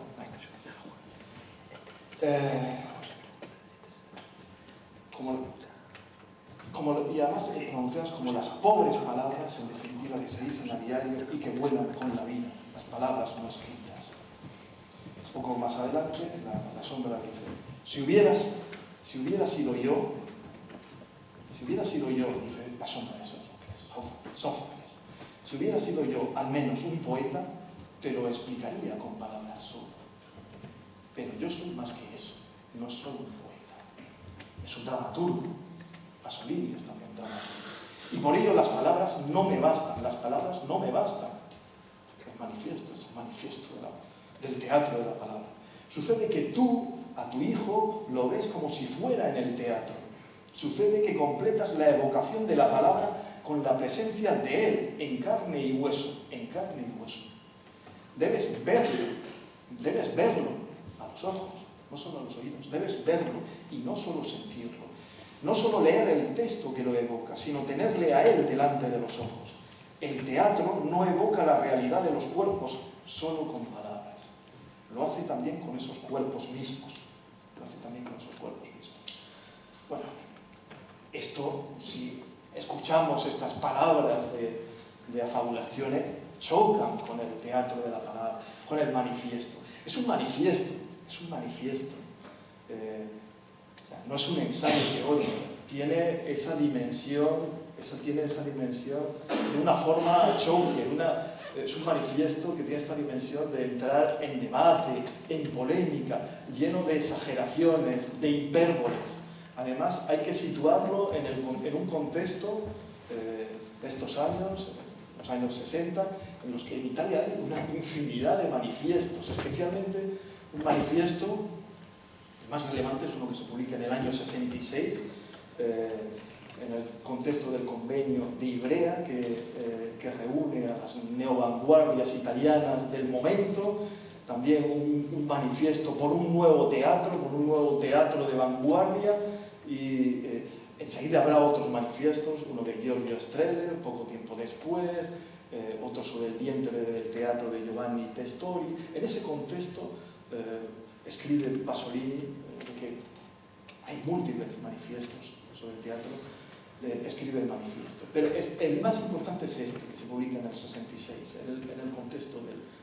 Y además pronunciadas como las pobres palabras, en definitiva, que se dicen a diario y que vuelan con la vida, las palabras no escritas. Un poco más adelante, la sombra dice: si hubiera sido yo, dice la sombra de Sófocles, si hubiera sido yo al menos un poeta, te lo explicaría con palabras solo. Pero yo soy más que eso, no soy un poeta, es un dramaturgo. Pasolini es también dramaturgo. Y por ello las palabras no me bastan. Es el manifiesto del teatro de la palabra. Sucede que tú, a tu hijo, lo ves como si fuera en el teatro. Sucede que completas la evocación de la palabra con la presencia de él, en carne y hueso. Debes verlo a los ojos, no solo a los oídos. Debes verlo y no solo sentirlo. No solo leer el texto que lo evoca, sino tenerle a él delante de los ojos. El teatro no evoca la realidad de los cuerpos solo con palabras. Lo hace también con esos cuerpos mismos. Bueno, esto, si escuchamos estas palabras de Afabulazione, chocan con el teatro de la palabra, con el manifiesto. Es un manifiesto. No es un ensayo teórico, tiene esa dimensión de una forma choque, es un manifiesto que tiene esta dimensión de entrar en debate, en polémica, lleno de exageraciones, de hipérboles. Además, hay que situarlo en un contexto de estos años, los años 60, en los que en Italia hay una infinidad de manifiestos, especialmente un manifiesto más relevante es uno que se publica en el año 66, en el contexto del convenio de Ivrea, que reúne a las neovanguardias italianas del momento, también un manifiesto por un nuevo teatro de vanguardia, y enseguida habrá otros manifiestos, uno de Giorgio Strehler, poco tiempo después, otro sobre el vientre del teatro de Giovanni Testori. En ese contexto escribe Pasolini, que hay múltiples manifiestos sobre el teatro, escribe el manifiesto. Pero el más importante es este, que se publica en el 66, en el contexto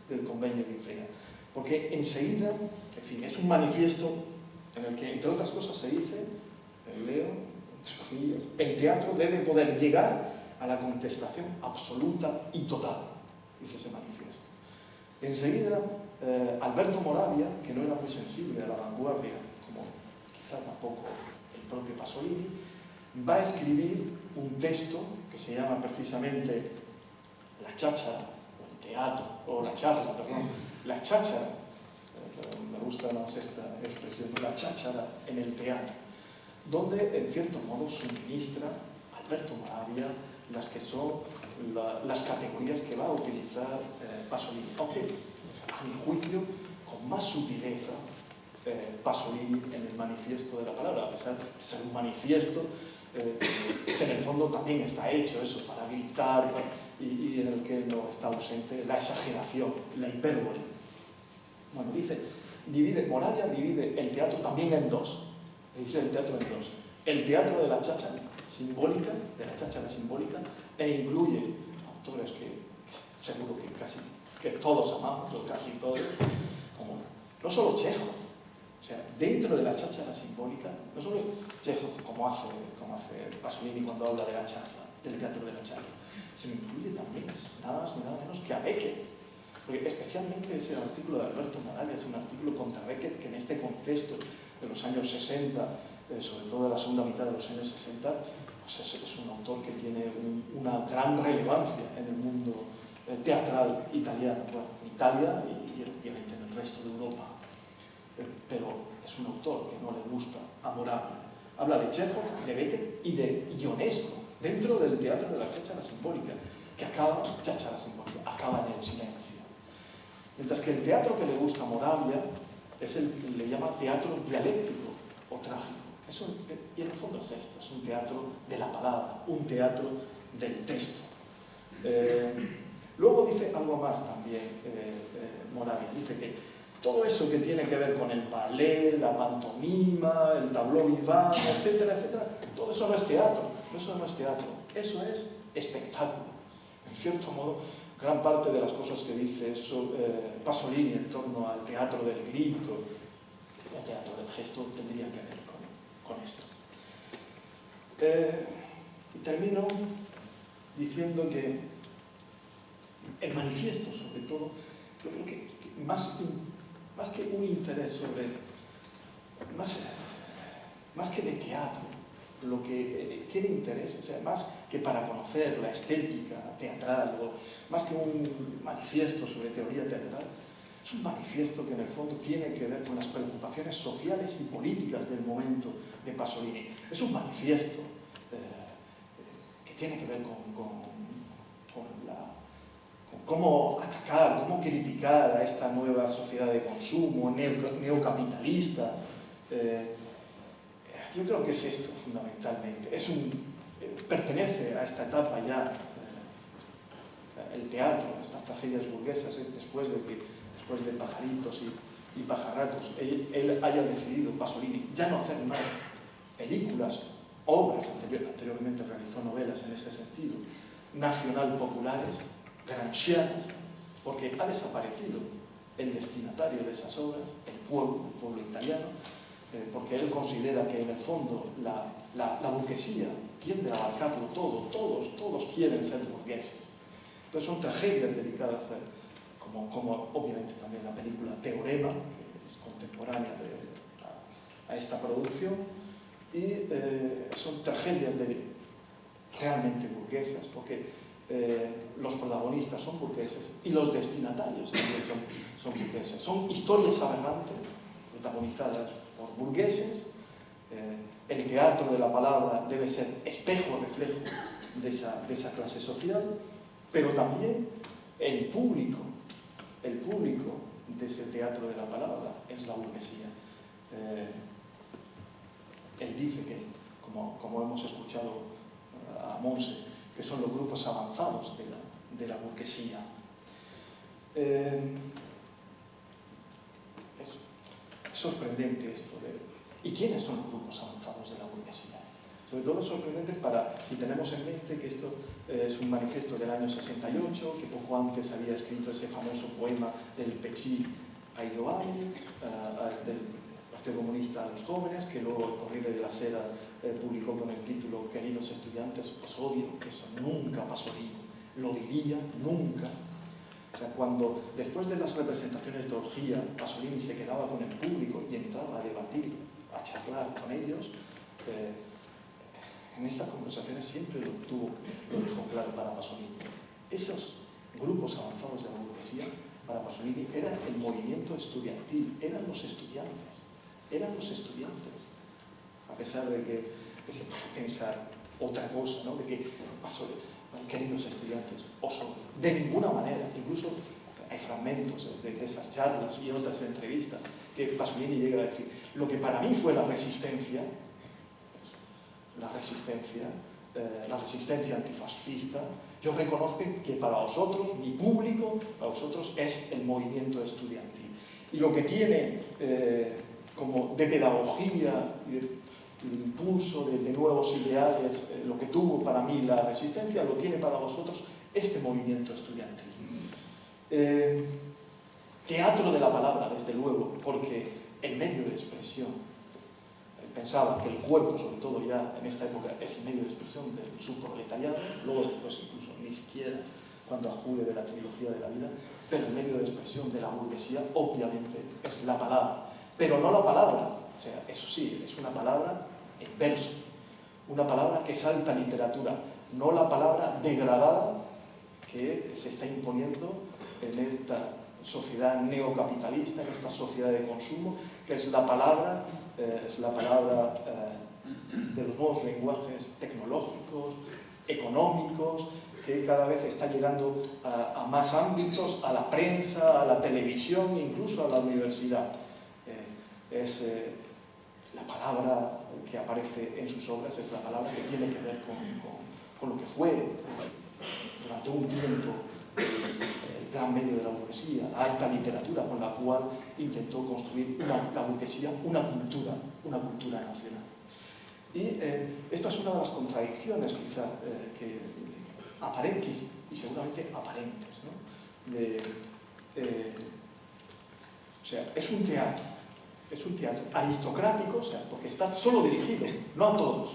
del convenio de Ivrea. Porque enseguida, en fin, es un manifiesto en el que, entre otras cosas, se dice, leo, entre comillas, el teatro debe poder llegar a la contestación absoluta y total, dice ese manifiesto. Enseguida, Alberto Moravia, que no era muy sensible a la vanguardia, como quizá tampoco el propio Pasolini, va a escribir un texto que se llama precisamente La cháchara, o el teatro, o la charla, perdón, la cháchara, me gusta más esta expresión, la cháchara en el teatro, donde en cierto modo suministra Alberto Moravia las que son las categorías que va a utilizar Pasolini, aunque a mi juicio con más sutileza Pasolini en el manifiesto de la palabra, a pesar de ser un manifiesto que en el fondo también está hecho eso para gritar y en el que no está ausente la exageración, la hipérbole. Bueno, dice, Moravia divide el teatro también en dos. Dice el teatro en dos. El teatro de la cháchara simbólica, e incluye autores que seguro que todos amamos, o casi todos, como no solo Chejov, o sea, dentro de la cháchara simbólica, no solo Chejov, como hace Pasolini cuando habla de la charla, del teatro de la charla, se incluye también nada más ni nada menos que a Beckett. Porque especialmente ese artículo de Alberto Moravia es un artículo contra Beckett que en este contexto de los años 60, sobre todo de la segunda mitad de los años 60, pues es un autor que tiene una gran relevancia en el mundo teatral italiano, bueno, en Italia y obviamente en el resto de Europa. Pero es un autor que no le gusta a Moravia. Habla de Chejov, de Beckett y de Ionesco, dentro del teatro de la cháchara simbólica, que acaba en el silencio. Mientras que el teatro que le gusta a Moravia es el que le llama teatro dialéctico o trágico. Y en el fondo es esto, es un teatro de la palabra, un teatro del texto. Luego dice algo más también Moravia, dice que todo eso que tiene que ver con el ballet, la pantomima, el tableau vivant, etcétera, etcétera, todo eso no es teatro, eso es espectáculo. En cierto modo, gran parte de las cosas que dice Pasolini en torno al teatro del grito, el teatro del gesto, tendría que ver con esto. Y termino diciendo que el manifiesto, sobre todo, yo creo que más que un interés más que de teatro, lo que tiene interés, o sea, más que para conocer la estética teatral, o más que un manifiesto sobre teoría teatral, es un manifiesto que en el fondo tiene que ver con las preocupaciones sociales y políticas del momento de Pasolini. Es un manifiesto que tiene que ver con cómo atacar, cómo criticar a esta nueva sociedad de consumo neocapitalista. Yo creo que es esto fundamentalmente. Pertenece a esta etapa ya, el teatro, estas tragedias burguesas, después de Pajaritos y Pajarracos, él haya decidido, Pasolini, ya no hacer más películas, obras, anteriormente realizó novelas en ese sentido, nacional populares, gramscianas, porque ha desaparecido el destinatario de esas obras, el pueblo italiano, porque él considera que en el fondo la burguesía tiende a abarcarlo todo, todos quieren ser burgueses. Entonces son tragedias dedicadas como obviamente también la película Teorema, que es contemporánea a esta producción, y son tragedias realmente burguesas, porque los protagonistas son burgueses y los destinatarios también son burgueses. Son historias aberrantes, protagonizadas por burgueses. El teatro de la palabra debe ser espejo, reflejo de esa clase social, pero también el público de ese teatro de la palabra es la burguesía. Él dice que, como hemos escuchado a Monse, que son los grupos avanzados de la burguesía. Es sorprendente esto. ¿Y quiénes son los grupos avanzados de la burguesía? Sobre todo es sorprendente si tenemos en mente que esto es un manifiesto del año 68, que poco antes había escrito ese famoso poema del Petit ai giovani, del Partido Comunista a los jóvenes, que luego el Corriere della Sera publicó con el título Queridos estudiantes, os odio, que eso nunca Pasolini lo diría, nunca. O sea, cuando después de las representaciones de orgía Pasolini se quedaba con el público y entraba a debatir, a charlar con ellos, en esas conversaciones siempre lo dejó claro para Pasolini. Esos grupos avanzados de la burguesía para Pasolini eran el movimiento estudiantil, eran los estudiantes, a pesar de que se puede pensar otra cosa, ¿no? De que Pasolini, queridos estudiantes, os odio. De ninguna manera, incluso hay fragmentos de esas charlas y otras entrevistas que Pasolini llega a decir, lo que para mí fue la resistencia antifascista, yo reconozco que para vosotros, mi público, para vosotros es el movimiento estudiantil. Y lo que tiene como de pedagogía y de impulso de nuevos ideales, lo que tuvo para mí la resistencia, lo tiene para vosotros este movimiento estudiantil. Teatro de la palabra, desde luego, porque el medio de expresión, pensaba que el cuerpo, sobre todo ya en esta época, es el medio de expresión del subproletariado, luego después incluso ni siquiera cuando acude de la trilogía de la vida, pero el medio de expresión de la burguesía obviamente es la palabra, pero no la palabra, o sea, eso sí, es una palabra en verso, una palabra que salta literatura, no la palabra degradada que se está imponiendo en esta sociedad neocapitalista, en esta sociedad de consumo, que es la palabra de los nuevos lenguajes tecnológicos, económicos, que cada vez está llegando a más ámbitos, a la prensa, a la televisión, incluso a la universidad. Es la palabra que aparece en sus obras, es la palabra que tiene que ver con lo que fue durante un tiempo el gran medio de la burguesía, la alta literatura con la cual intentó construir la burguesía una cultura nacional. Y esta es una de las contradicciones quizá que aparentes y seguramente aparentes, ¿no? O sea, es un teatro aristocrático, o sea, porque está solo dirigido, no a todos,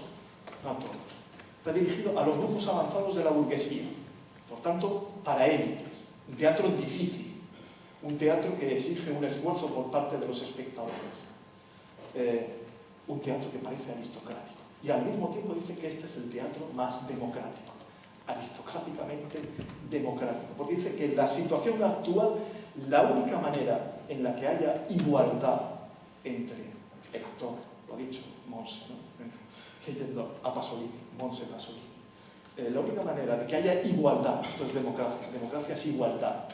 está dirigido a los grupos avanzados de la burguesía, por tanto, para élites. Un teatro difícil, un teatro que exige un esfuerzo por parte de los espectadores, un teatro que parece aristocrático. Y al mismo tiempo dice que este es el teatro más democrático, aristocráticamente democrático, porque dice que en la situación actual, la única manera en la que haya igualdad entre el actor, lo ha dicho Monse, ¿no? Leyendo a Pasolini, Monse Pasolini. La única manera de que haya igualdad, esto es democracia es igualdad,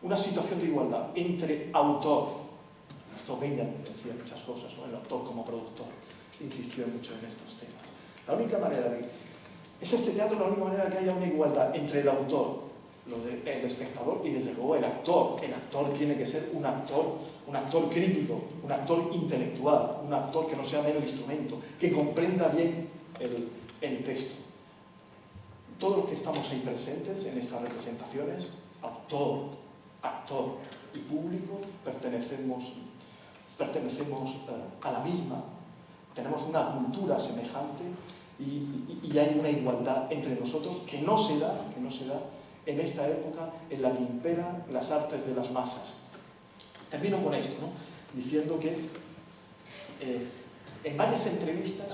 una situación de igualdad entre autor, esto Benjamin decía muchas cosas, ¿no? El autor como productor, insistió mucho en estos temas. La única manera es este teatro, la única manera de que haya una igualdad entre el autor, el espectador y desde luego el actor. El actor tiene que ser un actor crítico, un actor intelectual, un actor que no sea mero instrumento, que comprenda bien el texto. Todos los que estamos ahí presentes en estas representaciones, actor y público, pertenecemos a la misma, tenemos una cultura semejante y hay una igualdad entre nosotros que no se da en esta época en la que imperan las artes de las masas. Termino con esto, ¿no? Diciendo que en varias entrevistas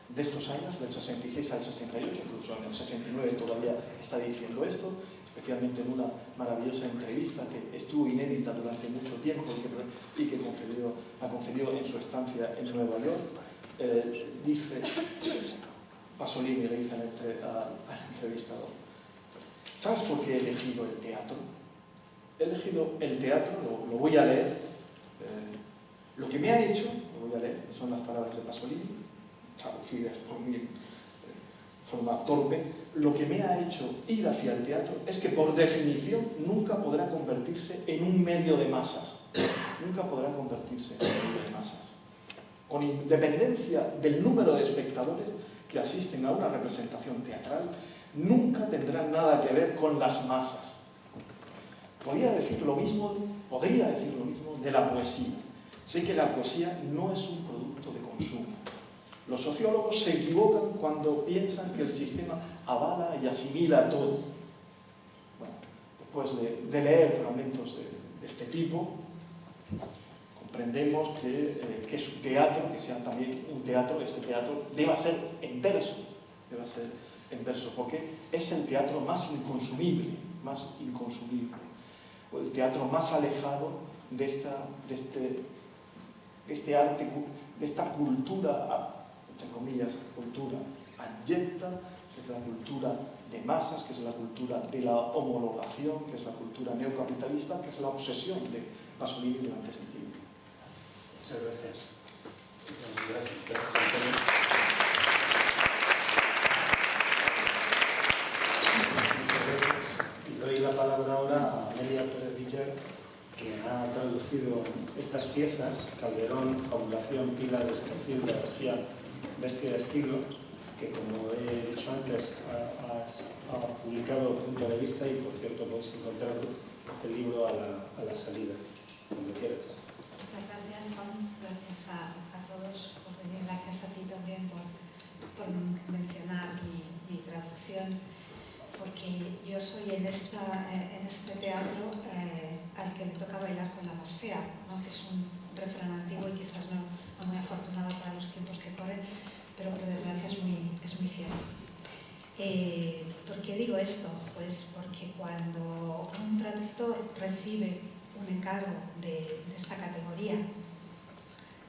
de estos años, del 66 al 68, incluso en el 69 todavía está diciendo esto, especialmente en una maravillosa entrevista que estuvo inédita durante mucho tiempo y que la concedió en su estancia en Nueva York. Dice Pasolini, le dice al entrevistador: ¿sabes por qué he elegido el teatro? He elegido el teatro, lo voy a leer. Lo que me ha hecho, lo voy a leer, son las palabras de Pasolini, traducidas por mí de forma torpe. Lo que me ha hecho ir hacia el teatro es que, por definición, nunca podrá convertirse en un medio de masas. Nunca podrá convertirse en un medio de masas. Con independencia del número de espectadores que asisten a una representación teatral, nunca tendrán nada que ver con las masas. Podría decir lo mismo de la poesía. Sé que la poesía no es un producto de consumo. Los sociólogos se equivocan cuando piensan que el sistema avala y asimila todo. Bueno, después de leer fragmentos de este tipo, comprendemos que su teatro, que sea también un teatro, este teatro deba ser en verso, porque es el teatro más inconsumible, o el teatro más alejado de este arte, de esta cultura, entre comillas, cultura abyecta, que es la cultura de masas, que es la cultura de la homologación, que es la cultura neocapitalista, que es la obsesión de Pasolini durante este tiempo. Muchas gracias. Gracias, Antonio. Muchas gracias. Y doy la palabra ahora a Amelia Pérez Villar, quien ha traducido estas piezas: Calderón, Fabulación, Pila, Descreción, Biología, Bestia de Estilo, que, como he dicho antes, ha publicado Punto de Vista, y por cierto podéis encontrar el libro a la salida, cuando quieras. Muchas gracias, Juan. Gracias a todos por venir. Gracias a ti también por mencionar mi traducción, porque yo soy en este teatro al que me toca bailar con la más fea, ¿no? Que es un refrán antiguo y quizás no muy afortunado para los tiempos que corren, pero por desgracia es muy cierto. ¿Por qué digo esto? Pues porque cuando un traductor recibe un encargo de esta categoría,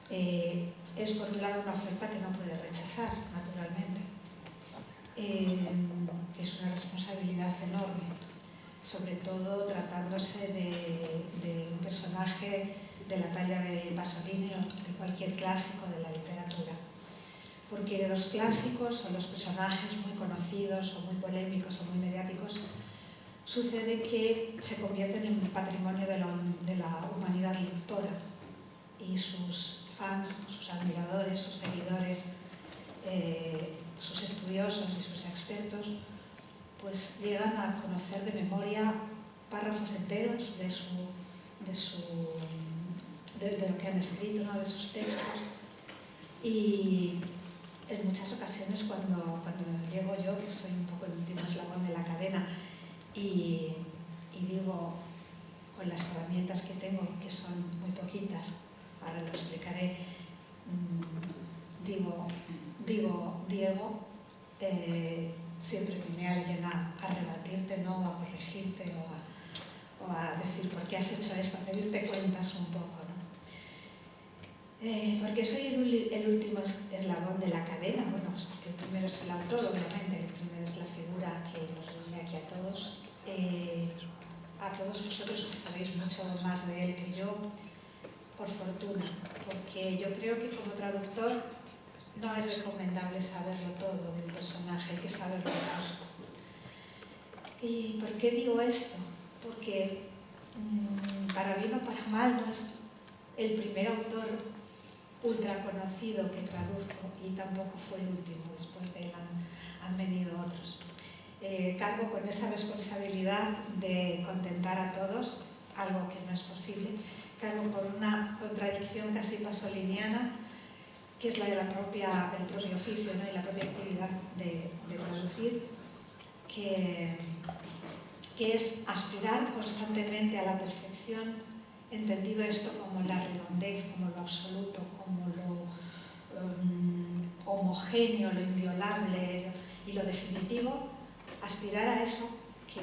es por un lado una oferta que no puede rechazar, naturalmente. Es una responsabilidad enorme, sobre todo tratándose de un personaje de la talla de Pasolini o de cualquier clásico de la literatura. Porque los clásicos o los personajes muy conocidos o muy polémicos o muy mediáticos sucede que se convierten en un patrimonio de la humanidad lectora, y sus fans, sus admiradores, sus seguidores, sus estudiosos y sus expertos, pues llegan a conocer de memoria párrafos enteros de lo que han escrito, ¿no? De sus textos. Y en muchas ocasiones cuando llego yo, que soy un poco el último eslabón de la cadena, y digo, con las herramientas que tengo, que son muy poquitas, ahora lo explicaré, digo, Diego, siempre viene alguien a rebatirte, ¿no? O a corregirte, o a decir por qué has hecho esto, a pedirte cuentas un poco, ¿no? Porque soy el último eslabón de la cadena. Bueno, pues porque el primero es el autor, obviamente, el primero es la figura que nos reúne aquí a todos. A todos vosotros que sabéis mucho más de él que yo, por fortuna, porque yo creo que como traductor no es recomendable saberlo todo del personaje, hay que saberlo justo. ¿Y por qué digo esto? Porque para bien o para mal no es el primer autor ultra conocido que traduzco, y tampoco fue el último. Después de él han venido otros. Cargo con esa responsabilidad de contentar a todos, algo que no es posible. Cargo con una contradicción casi pasoliniana, que es la del propio oficio, ¿no? Y la propia actividad de traducir, que es aspirar constantemente a la perfección, entendido esto como la redondez, como lo absoluto, como lo homogéneo, lo inviolable y lo definitivo. Aspirar a eso, que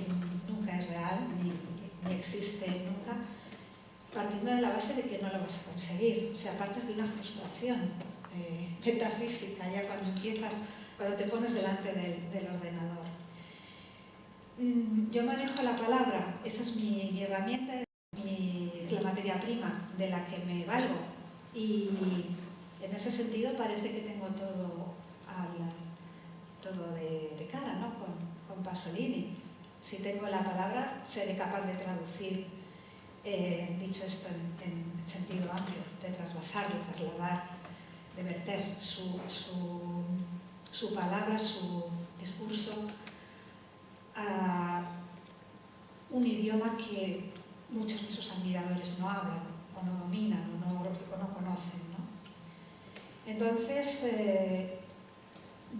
nunca es real, ni existe nunca, partiendo de la base de que no lo vas a conseguir. O sea, partes de una frustración metafísica ya cuando te pones delante del ordenador. Yo manejo la palabra, esa es mi herramienta, es la materia prima de la que me valgo, y en ese sentido parece que tengo todo de cara, ¿no? Con Pasolini. Si tengo la palabra, seré capaz de traducir, dicho esto en sentido amplio, de trasvasar, de trasladar, de verter su palabra, su discurso a un idioma que muchos de sus admiradores no hablan, o no dominan, o no conocen, ¿no? Entonces,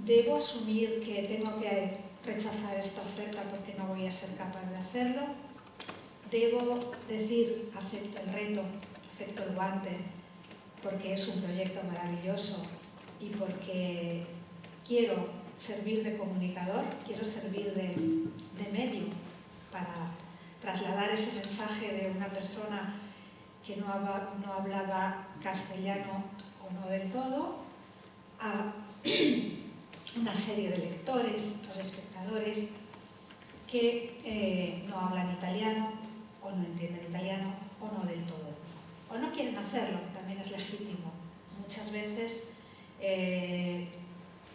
debo asumir que tengo que rechazar esta oferta porque no voy a ser capaz de hacerlo. Debo decir, acepto el reto, acepto el guante, porque es un proyecto maravilloso y porque quiero servir de comunicador, quiero servir de medio para trasladar ese mensaje de una persona que no hablaba castellano o no del todo a una serie de lectores o de espectadores que no hablan italiano o no entienden italiano o no del todo, o no quieren hacerlo, que también es legítimo. Muchas veces el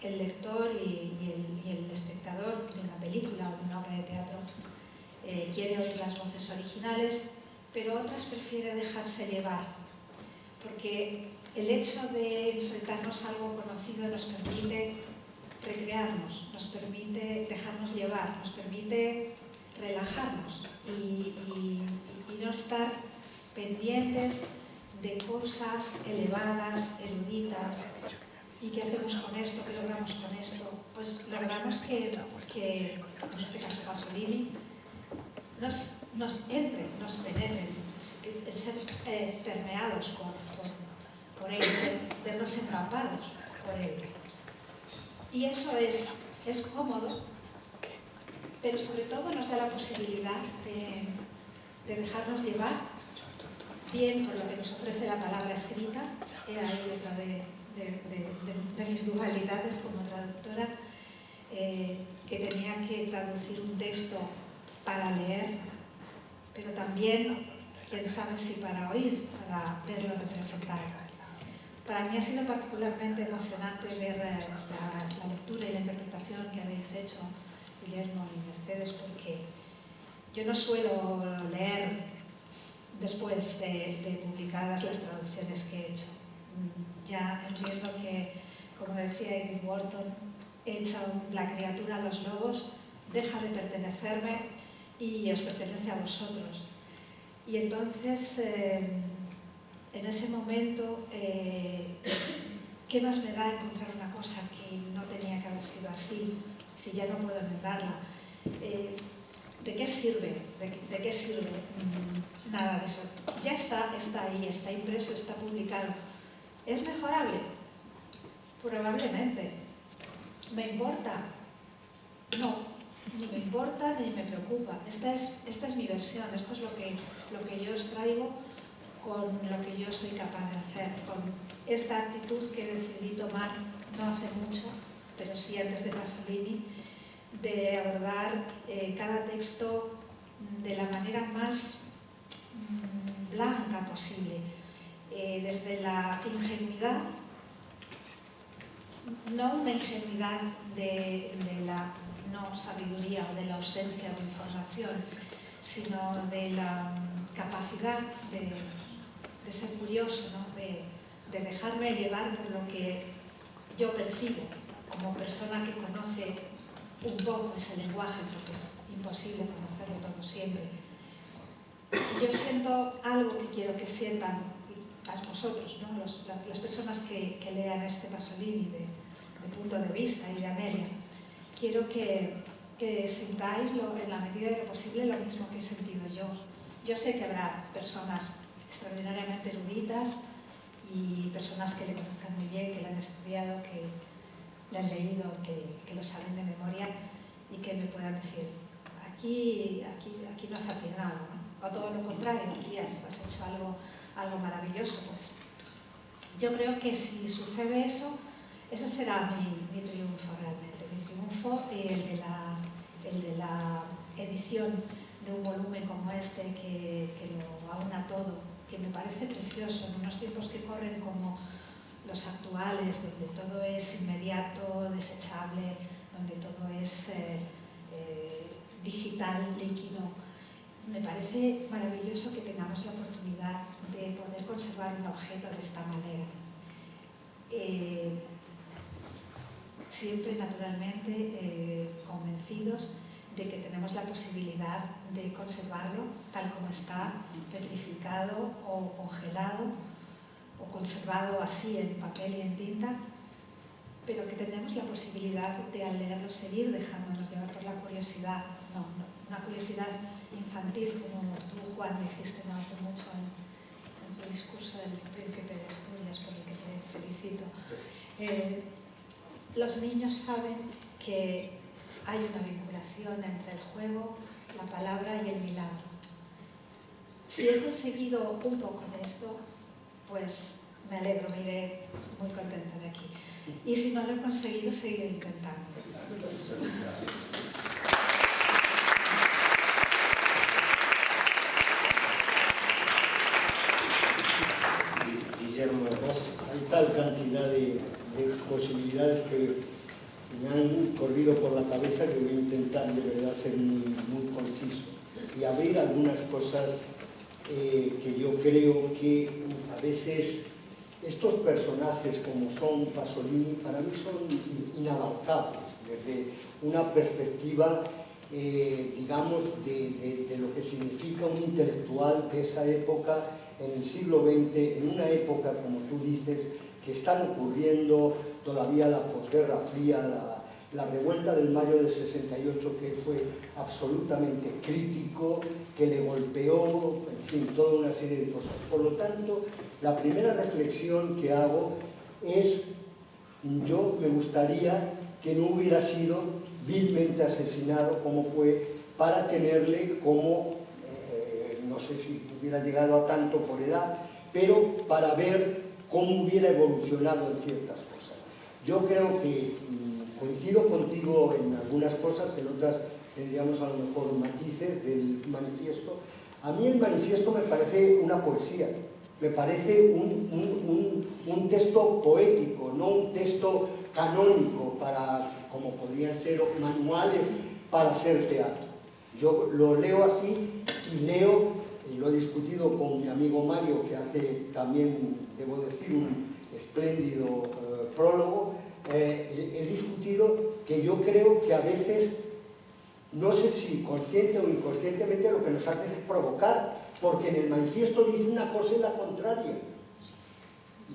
lector y el espectador de una película o de una obra de teatro quiere oír las voces originales, pero otras prefiere dejarse llevar, porque el hecho de enfrentarnos a algo conocido nos permite recrearnos, nos permite dejarnos llevar, nos permite relajarnos y no estar pendientes de cosas elevadas, eruditas. ¿Y qué hacemos con esto? ¿Qué logramos con esto? Pues logramos que en este caso Pasolini, nos entren, nos penetren, ser permeados por él, vernos empapados por él. Y eso es cómodo, pero sobre todo nos da la posibilidad de dejarnos llevar, bien por lo que nos ofrece la palabra escrita. Era ahí otra de mis dualidades como traductora, que tenía que traducir un texto para leer, pero también, quién sabe si para oír, para verlo representar. Para mí ha sido particularmente emocionante ver la lectura y la interpretación que habéis hecho, Guillermo y Mercedes, porque yo no suelo leer después de publicadas las traducciones que he hecho. Ya entiendo que, como decía Edith Wharton, hecha la criatura a los lobos, deja de pertenecerme y os pertenece a vosotros. Y entonces, en ese momento, ¿qué más me da encontrar una cosa que no tenía que haber sido así, si ya no puedo enmendarla? ¿De qué sirve? ¿De qué sirve? Nada de eso. Ya está ahí, está impreso, está publicado. ¿Es mejorable? Probablemente. ¿Me importa? No, ni me importa ni me preocupa. Esta es mi versión, esto es lo que yo os traigo con lo que yo soy capaz de hacer, con esta actitud que decidí tomar no hace mucho, pero sí antes de Pasolini, de abordar cada texto de la manera más blanca posible, desde la ingenuidad, no una ingenuidad de la no sabiduría o de la ausencia de información, sino de la capacidad de ser curioso, ¿no? de dejarme llevar por lo que yo percibo como persona que conoce un poco ese lenguaje, porque es imposible conocerlo todo siempre. Yo siento algo que quiero que sientan vosotros, ¿no? Las personas que lean este Pasolini de punto de vista y de Amelia. Quiero que sintáis en la medida de lo posible lo mismo que he sentido yo. Yo sé que habrá personas extraordinariamente eruditas y personas que le conozcan muy bien, que le han estudiado, que le han leído, que lo saben de memoria y que me puedan decir, aquí no has atinado, ¿no? O todo lo contrario, aquí has hecho algo maravilloso. Pues yo creo que si sucede eso, ese será mi triunfo realmente. Mi triunfo, el de la edición de un volumen como este que lo aúna todo, que me parece precioso en unos tiempos que corren como los actuales, donde todo es inmediato, desechable, donde todo es digital, líquido. Me parece maravilloso que tengamos la oportunidad de poder conservar un objeto de esta manera. Siempre, naturalmente, convencidos de que tenemos la posibilidad de conservarlo tal como está, petrificado o congelado, o conservado así en papel y en tinta, pero que tenemos la posibilidad de al leerlo seguir dejándonos llevar por la curiosidad, no, una curiosidad infantil, como tú, Juan, dijiste no hace mucho en tu discurso del Príncipe de Asturias, por el que te felicito. Los niños saben que hay una vinculación entre el juego, la palabra y el milagro. Si he conseguido un poco de esto, pues me alegro, me iré muy contenta de aquí. Y si no lo he conseguido, seguiré intentando. Guillermo, Hay tal cantidad de posibilidades que me han corrido por la cabeza que voy a intentar de verdad ser muy conciso y abrir algunas cosas que yo creo que a veces estos personajes como son Pasolini para mí son inabarcables desde una perspectiva digamos de lo que significa un intelectual de esa época en el siglo XX, en una época como tú dices que están ocurriendo todavía la posguerra fría, la revuelta del mayo del 68 que fue absolutamente crítico, que le golpeó, en fin, toda una serie de cosas. Por lo tanto, la primera reflexión que hago es, yo me gustaría que no hubiera sido vilmente asesinado como fue para tenerle como, no sé si hubiera llegado a tanto por edad, pero para ver cómo hubiera evolucionado en ciertas cosas. Yo creo que coincido contigo en algunas cosas, en otras tendríamos a lo mejor matices del manifiesto. A mí el manifiesto me parece una poesía, me parece un texto poético, no un texto canónico para, como podrían ser manuales para hacer teatro. Yo lo leo así y leo, y lo he discutido con mi amigo Mario, que hace también, debo decir, un espléndido prólogo. He discutido que yo creo que a veces, no sé si consciente o inconscientemente, lo que nos hace es provocar, porque en el manifiesto dice una cosa y la contraria.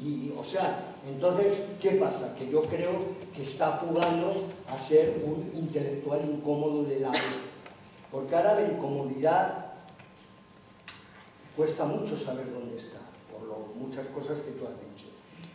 Y, o sea, entonces, ¿qué pasa? Que yo creo que está jugando a ser un intelectual incómodo del aire. Porque ahora la incomodidad cuesta mucho saber dónde está, por muchas cosas que tú has dicho.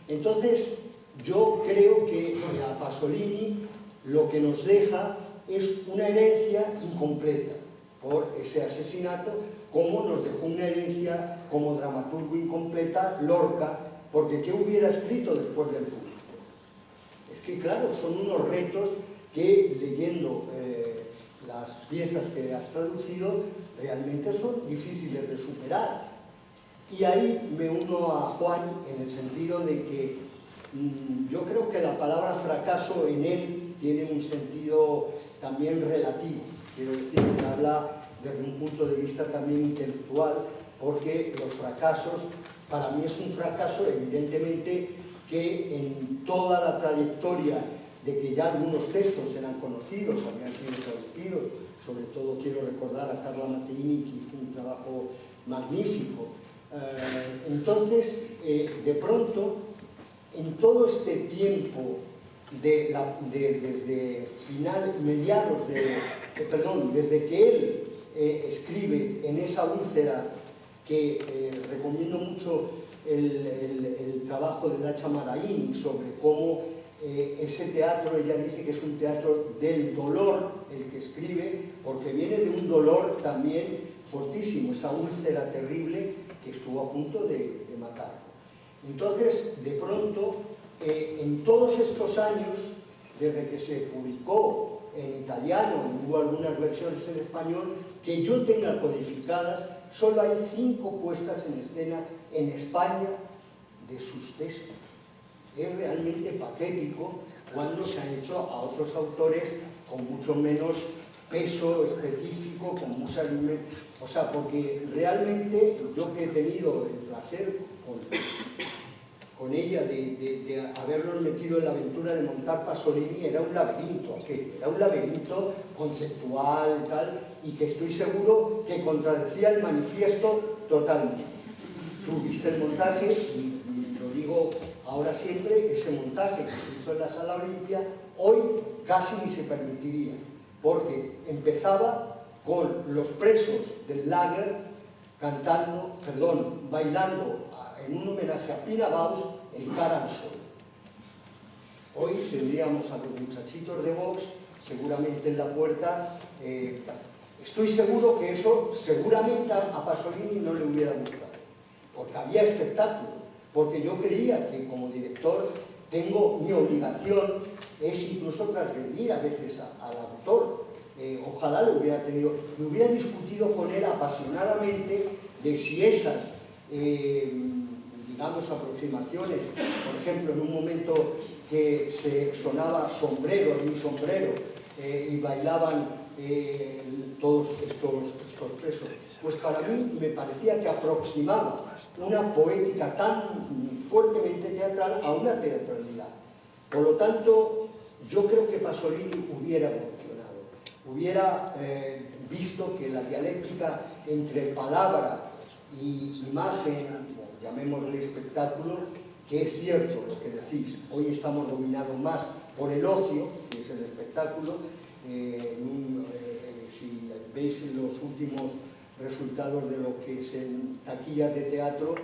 Entonces, yo creo que a Pasolini lo que nos deja es una herencia incompleta por ese asesinato, como nos dejó una herencia como dramaturgo incompleta Lorca, porque ¿qué hubiera escrito después del público? Es que claro, son unos retos que leyendo las piezas que has traducido realmente son difíciles de superar. Y ahí me uno a Juan en el sentido de que yo creo que la palabra fracaso en él tiene un sentido también relativo. Quiero decir que habla desde un punto de vista también intelectual, porque los fracasos, para mí es un fracaso evidentemente que en toda la trayectoria de que ya algunos textos eran conocidos, habían sido traducidos, sobre todo quiero recordar a Carla Mateini, que hizo un trabajo magnífico. Entonces, de pronto, en todo este tiempo, desde desde que él escribe en esa úlcera, que recomiendo mucho el trabajo de Dacha Maraín sobre cómo ese teatro, ella dice que es un teatro del dolor, el que escribe, porque viene de un dolor también fortísimo, esa úlcera terrible que estuvo a punto de matarlo. Entonces, de pronto, en todos estos años, desde que se publicó en italiano, y hubo algunas versiones en español, que yo tenga codificadas, solo hay 5 puestas en escena en España de sus textos. Es realmente patético cuando se han hecho a otros autores con mucho menos peso específico, con mucha... O sea, porque realmente yo que he tenido el placer con ella de habernos metido en la aventura de montar Pasolini, era un laberinto, era un laberinto conceptual tal, y que estoy seguro que contradecía el manifiesto totalmente. Tú viste el montaje, y lo digo ahora siempre, ese montaje que se hizo en la Sala Olimpia, hoy casi ni se permitiría, porque empezaba con los presos del lager bailando en un homenaje a Pina Bausch, el cara al sol. Hoy tendríamos a los muchachitos de Vox seguramente en la puerta. Estoy seguro que eso seguramente a Pasolini no le hubiera gustado, porque había espectáculo, porque yo creía que como director mi obligación es incluso transgredir a veces al autor. Ojalá lo hubiera tenido, me hubiera discutido con él apasionadamente de si esas, digamos, aproximaciones, por ejemplo, en un momento que se sonaba Sombrero, mi sombrero, y bailaban todos estos presos, pues para mí me parecía que aproximaba una poética tan fuertemente teatral a una teatralidad. Por lo tanto, yo creo que Pasolini hubiera evolucionado, hubiera visto que la dialéctica entre palabra y imagen, o llamémosle espectáculo, que es cierto lo que decís, hoy estamos dominados más por el ocio, que es el espectáculo. Si veis los últimos resultados de lo que es en taquillas de teatro,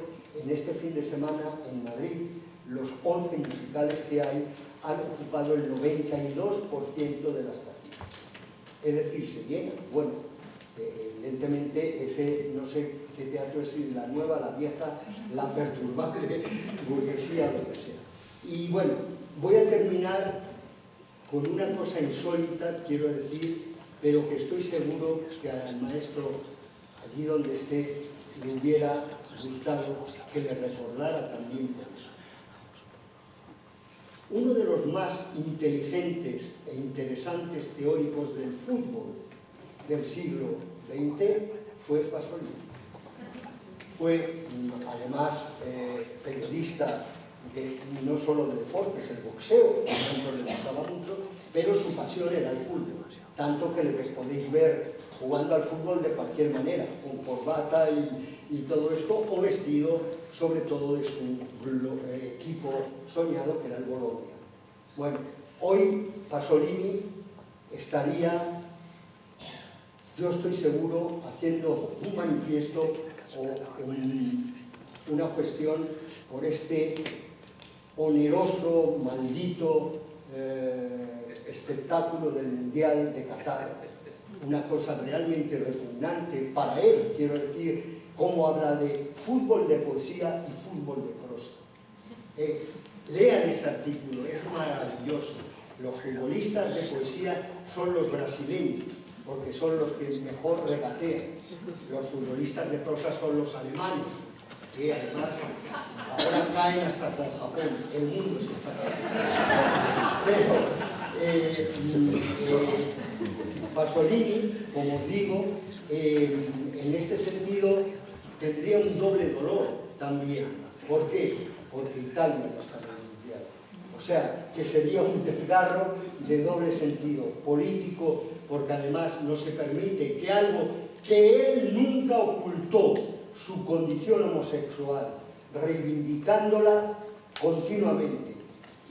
en este fin de semana en Madrid, los 11 musicales que hay han ocupado el 92% de las taquillas. Es decir, se llenan. Bueno, evidentemente ese, no sé qué teatro es, si la nueva, la vieja, la perturbable burguesía, lo que sea. Y bueno, voy a terminar con una cosa insólita, quiero decir, pero que estoy seguro que al maestro, allí donde esté, le hubiera gustado que le recordara también por eso. Uno de los más inteligentes e interesantes teóricos del fútbol del siglo XX fue Pasolini. Fue, además, periodista no solo de deportes, el boxeo, por ejemplo, le gustaba mucho, pero su pasión era el fútbol, tanto que le podéis ver jugando al fútbol de cualquier manera, con corbata y todo esto, o vestido sobre todo de su equipo soñado, que era el Bologna. Bueno, hoy Pasolini estaría, yo estoy seguro, haciendo un manifiesto o una cuestión por este oneroso, maldito espectáculo del Mundial de Qatar, una cosa realmente repugnante para él, quiero decir, cómo habla de fútbol de poesía y fútbol de prosa. Lean ese artículo, es maravilloso. Los futbolistas de poesía son los brasileños, porque son los que mejor regatean. Los futbolistas de prosa son los alemanes, que además ahora caen hasta con Japón. El mundo se está cayendo. Pero Pasolini, como os digo, en este sentido tendría un doble dolor también. ¿Por qué? Porque Italia no está en el Mundial. O sea, que sería un desgarro de doble sentido, político, porque además no se permite que algo que él nunca ocultó, su condición homosexual, reivindicándola continuamente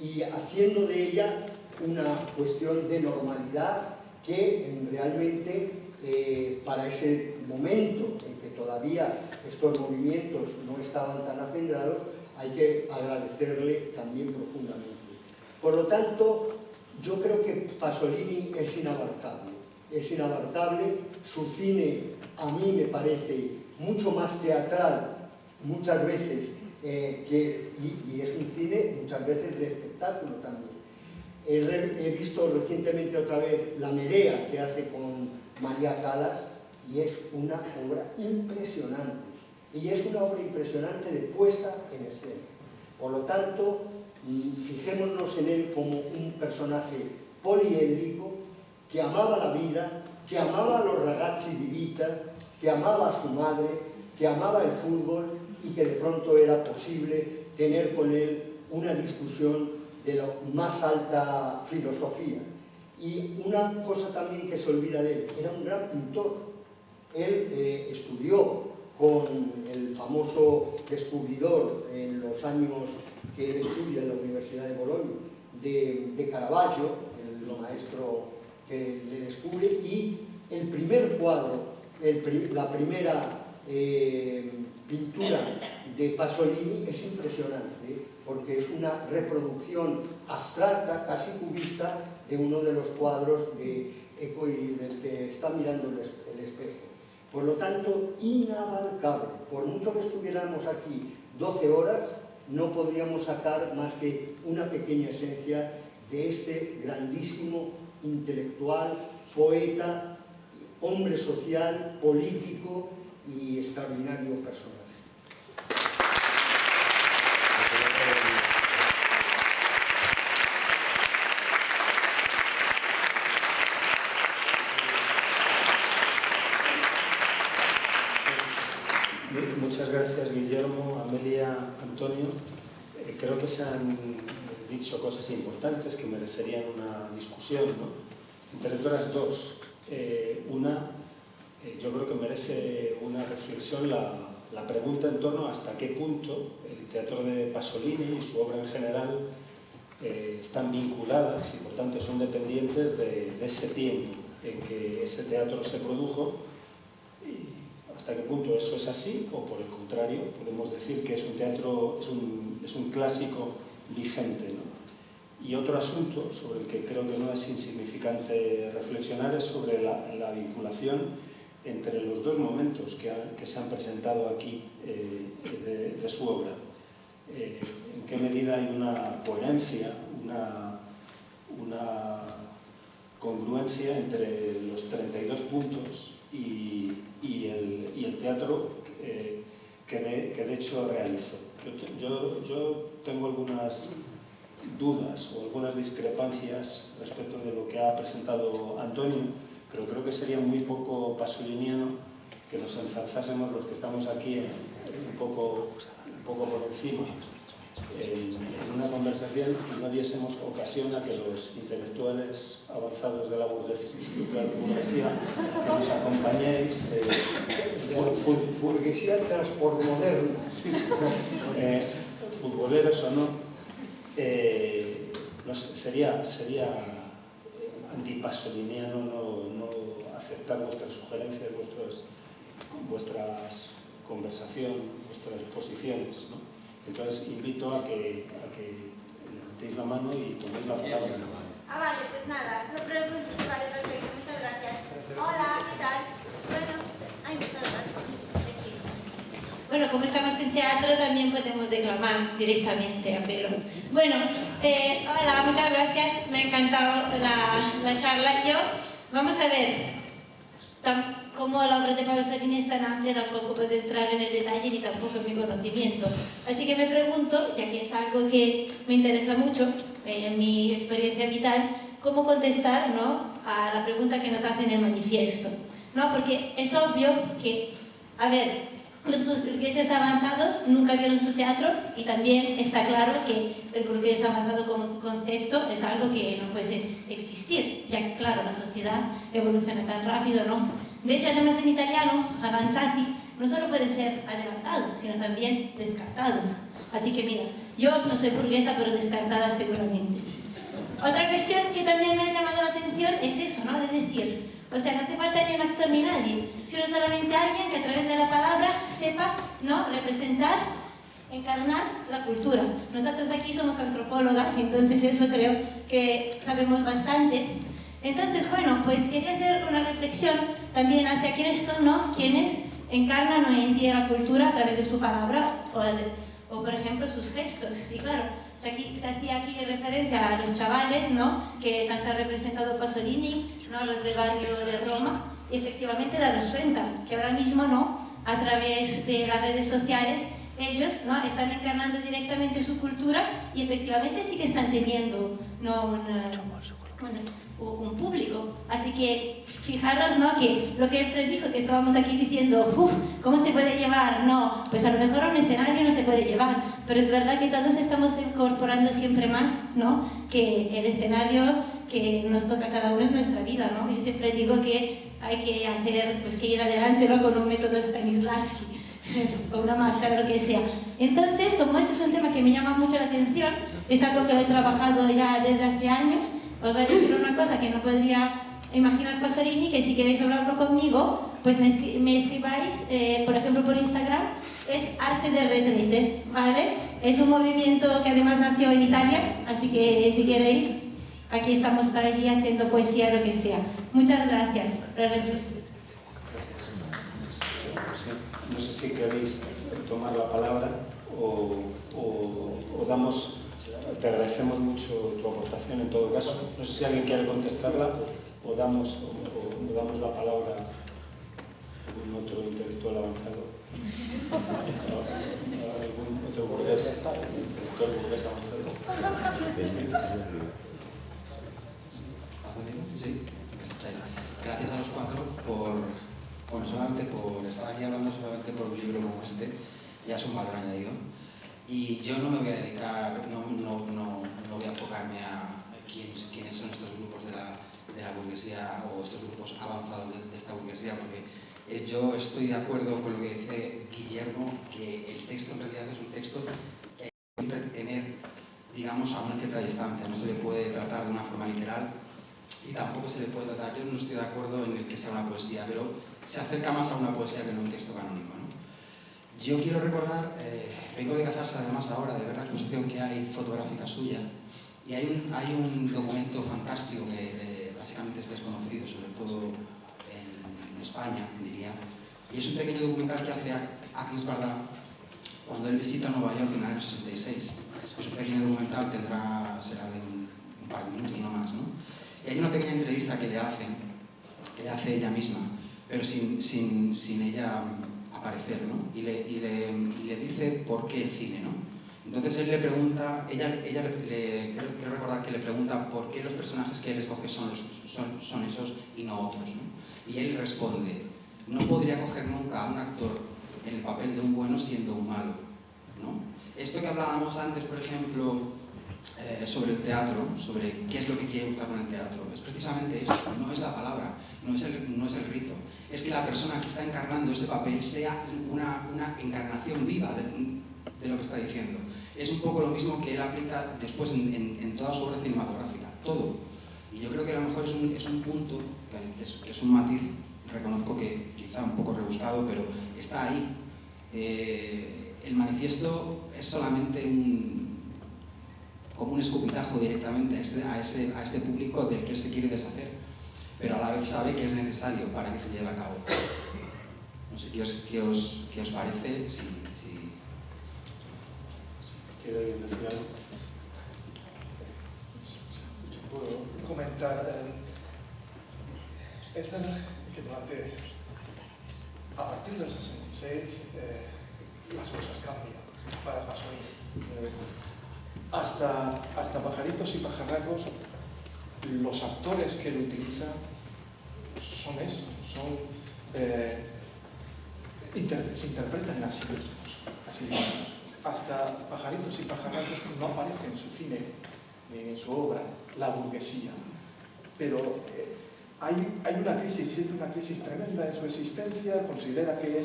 y haciendo de ella una cuestión de normalidad que realmente para ese momento en que todavía estos movimientos no estaban tan acendrados, hay que agradecerle también profundamente. Por lo tanto, yo creo que Pasolini es inabarcable, su cine a mí me parece mucho más teatral, muchas veces, y es un cine muchas veces de espectáculo también. He visto recientemente otra vez La Medea, que hace con María Callas, y es una obra impresionante. Y es una obra impresionante de puesta en escena. Por lo tanto, fijémonos en él como un personaje poliédrico, que amaba la vida, que amaba a los ragazzi di vita, que amaba a su madre, que amaba el fútbol y que de pronto era posible tener con él una discusión de la más alta filosofía. Y una cosa también que se olvida de él, era un gran pintor. Él estudió con el famoso descubridor en los años que él estudia en la Universidad de Bolonia, de Caravaggio, el maestro que le descubre, y el primer cuadro, la primera pintura de Pasolini es impresionante, porque es una reproducción abstracta, casi cubista, de uno de los cuadros de Eco y del que está mirando el espejo. Por lo tanto, inabarcable. Por mucho que estuviéramos aquí 12 horas, no podríamos sacar más que una pequeña esencia de este grandísimo intelectual, poeta, hombre social, político y extraordinario personaje. Muchas gracias, Guillermo, Amelia, Antonio. Creo que se han dicho cosas importantes que merecerían una discusión, ¿no? Entre otras dos. Una, yo creo que merece una reflexión la pregunta en torno a hasta qué punto el teatro de Pasolini y su obra en general están vinculadas y por tanto son dependientes de ese tiempo en que ese teatro se produjo. ¿Hasta qué punto eso es así? O por el contrario, podemos decir que es un teatro, es un clásico vigente, ¿no? Y otro asunto sobre el que creo que no es insignificante reflexionar es sobre la vinculación entre los dos momentos que se han presentado aquí de su obra. En qué medida hay una coherencia, una congruencia entre los 32 puntos y el teatro que de hecho realizó. Yo tengo algunas dudas o algunas discrepancias respecto de lo que ha presentado Antonio, pero creo que sería muy poco pasoliniano que nos ensalzásemos los que estamos aquí un poco por encima en una conversación y no diésemos ocasión a que los intelectuales avanzados de la burguesía que nos acompañéis burguesía transportmoderna futboleros o no, sería antipasoliniano no aceptar vuestras sugerencias, vuestras conversaciones, vuestras posiciones, ¿no? Entonces invito a que levantéis la mano y toméis la palabra. Vale, pues nada, no preguntes, vale, perfecto, muchas gracias. Hola, ¿qué tal? Muchas gracias. Bueno, como estamos en teatro, también podemos declamar directamente a pelo. Bueno, hola, muchas gracias, me ha encantado la charla. Vamos a ver, como la obra de Pasolini es tan amplia, tampoco puedo entrar en el detalle ni tampoco en mi conocimiento. Así que me pregunto, ya que es algo que me interesa mucho en mi experiencia vital, cómo contestar, ¿no?, a la pregunta que nos hacen en el manifiesto, ¿no? Porque es obvio que, a ver, los burgueses avanzados nunca vieron su teatro y también está claro que el burgués avanzado como concepto es algo que no puede existir, ya que, claro, la sociedad evoluciona tan rápido, ¿no? De hecho, además en italiano, avanzati no solo puede ser adelantados, sino también descartados. Así que mira, yo no soy burguesa, pero descartada seguramente. Otra cuestión que también me ha llamado la atención es eso, ¿no? De decir, o sea, no hace falta ni un actor ni nadie, sino solamente alguien que a través de la palabra sepa, ¿no?, representar, encarnar la cultura. Nosotros aquí somos antropólogas, entonces eso creo que sabemos bastante. Entonces, bueno, pues quería hacer una reflexión también hacia quiénes son, ¿no?, quienes encarnan hoy en día la cultura a través de su palabra o por ejemplo, sus gestos. Y claro, se hacía aquí referencia a los chavales, ¿no?, que tanto ha representado Pasolini, ¿no?, los del barrio de Roma, y efectivamente daros cuenta que ahora mismo, ¿no?, a través de las redes sociales, ellos, ¿no?, están encarnando directamente su cultura y efectivamente sí que están teniendo, ¿no?, un público. Así que fijaros, ¿no?, que lo que él predijo, que estábamos aquí diciendo, ¿cómo se puede llevar? No, pues a lo mejor a un escenario no se puede llevar, pero es verdad que todos estamos incorporando siempre más, ¿no?, que el escenario que nos toca a cada uno en nuestra vida, ¿no? Yo siempre digo que hay que hacer, pues que ir adelante, ¿no?, con un método Stanislavski o una máscara, lo que sea. Entonces, como eso es un tema que me llama mucho la atención, es algo que lo he trabajado ya desde hace años. Os voy a decir una cosa que no podría imaginar Pasolini, que si queréis hablarlo conmigo, pues me escribáis, por ejemplo por Instagram, es Arte de Retrete, ¿vale? Es un movimiento que además nació en Italia, así que si queréis, aquí estamos para allí haciendo poesía o lo que sea. Muchas gracias. No sé si queréis tomar la palabra. o damos... Te agradecemos mucho tu aportación en todo caso. No sé si alguien quiere contestarla o damos la palabra a algún otro intelectual avanzado. ¿Algún otro burgués? Intelectual burgués avanzado. Sí. Gracias a los cuatro solamente por estar aquí hablando solamente por un libro como este, ya es un valor añadido. Y yo no me voy a dedicar, no voy a enfocarme a quiénes son estos grupos de la burguesía o estos grupos avanzados de esta burguesía, porque yo estoy de acuerdo con lo que dice Guillermo, que el texto en realidad es un texto que hay que siempre tener, digamos, a una cierta distancia. No se le puede tratar de una forma literal y tampoco se le puede tratar, yo no estoy de acuerdo en el que sea una poesía, pero se acerca más a una poesía que no a un texto canónico, ¿no? Yo quiero recordar, vengo de casarse además ahora, de ver la exposición que hay fotográfica suya, y hay un documento fantástico que básicamente es desconocido, sobre todo en España, diría, y es un pequeño documental que hace Agnes Varda cuando él visita Nueva York en el año 66. Es un pequeño documental, será de un par de minutos no más, ¿no? Y hay una pequeña entrevista que le hace ella misma, pero sin ella aparecer, ¿no? Y le dice por qué el cine, ¿no? Entonces él le pregunta, quiero recordar que le pregunta por qué los personajes que él escoge son esos y no otros, ¿no? Y él responde, no podría coger nunca a un actor en el papel de un bueno siendo un malo, ¿no? Esto que hablábamos antes, por ejemplo, sobre el teatro, sobre qué es lo que quiere buscar con el teatro, es precisamente esto, no es la palabra, no es el rito, es que la persona que está encarnando ese papel sea una encarnación viva de lo que está diciendo. Es un poco lo mismo que él aplica después en toda su obra cinematográfica, todo. Y yo creo que a lo mejor es un punto, que es un matiz, reconozco que quizá un poco rebuscado, pero está ahí. El manifiesto es solamente como un escupitajo directamente a ese público del que él se quiere deshacer, pero a la vez sabe que es necesario para que se lleve a cabo. No sé qué os parece, si... ¿Quiero decir algo? Puedo comentar, es verdad que a partir del 66 las cosas cambian para Pasolini. Hasta Pajaritos y Pajarracos, los actores que él utiliza son eso, se interpretan a sí mismos. Hasta Pajaritos y Pajarracos no aparece en su cine ni en su obra la burguesía, pero hay una crisis, siente una crisis tremenda en su existencia, considera que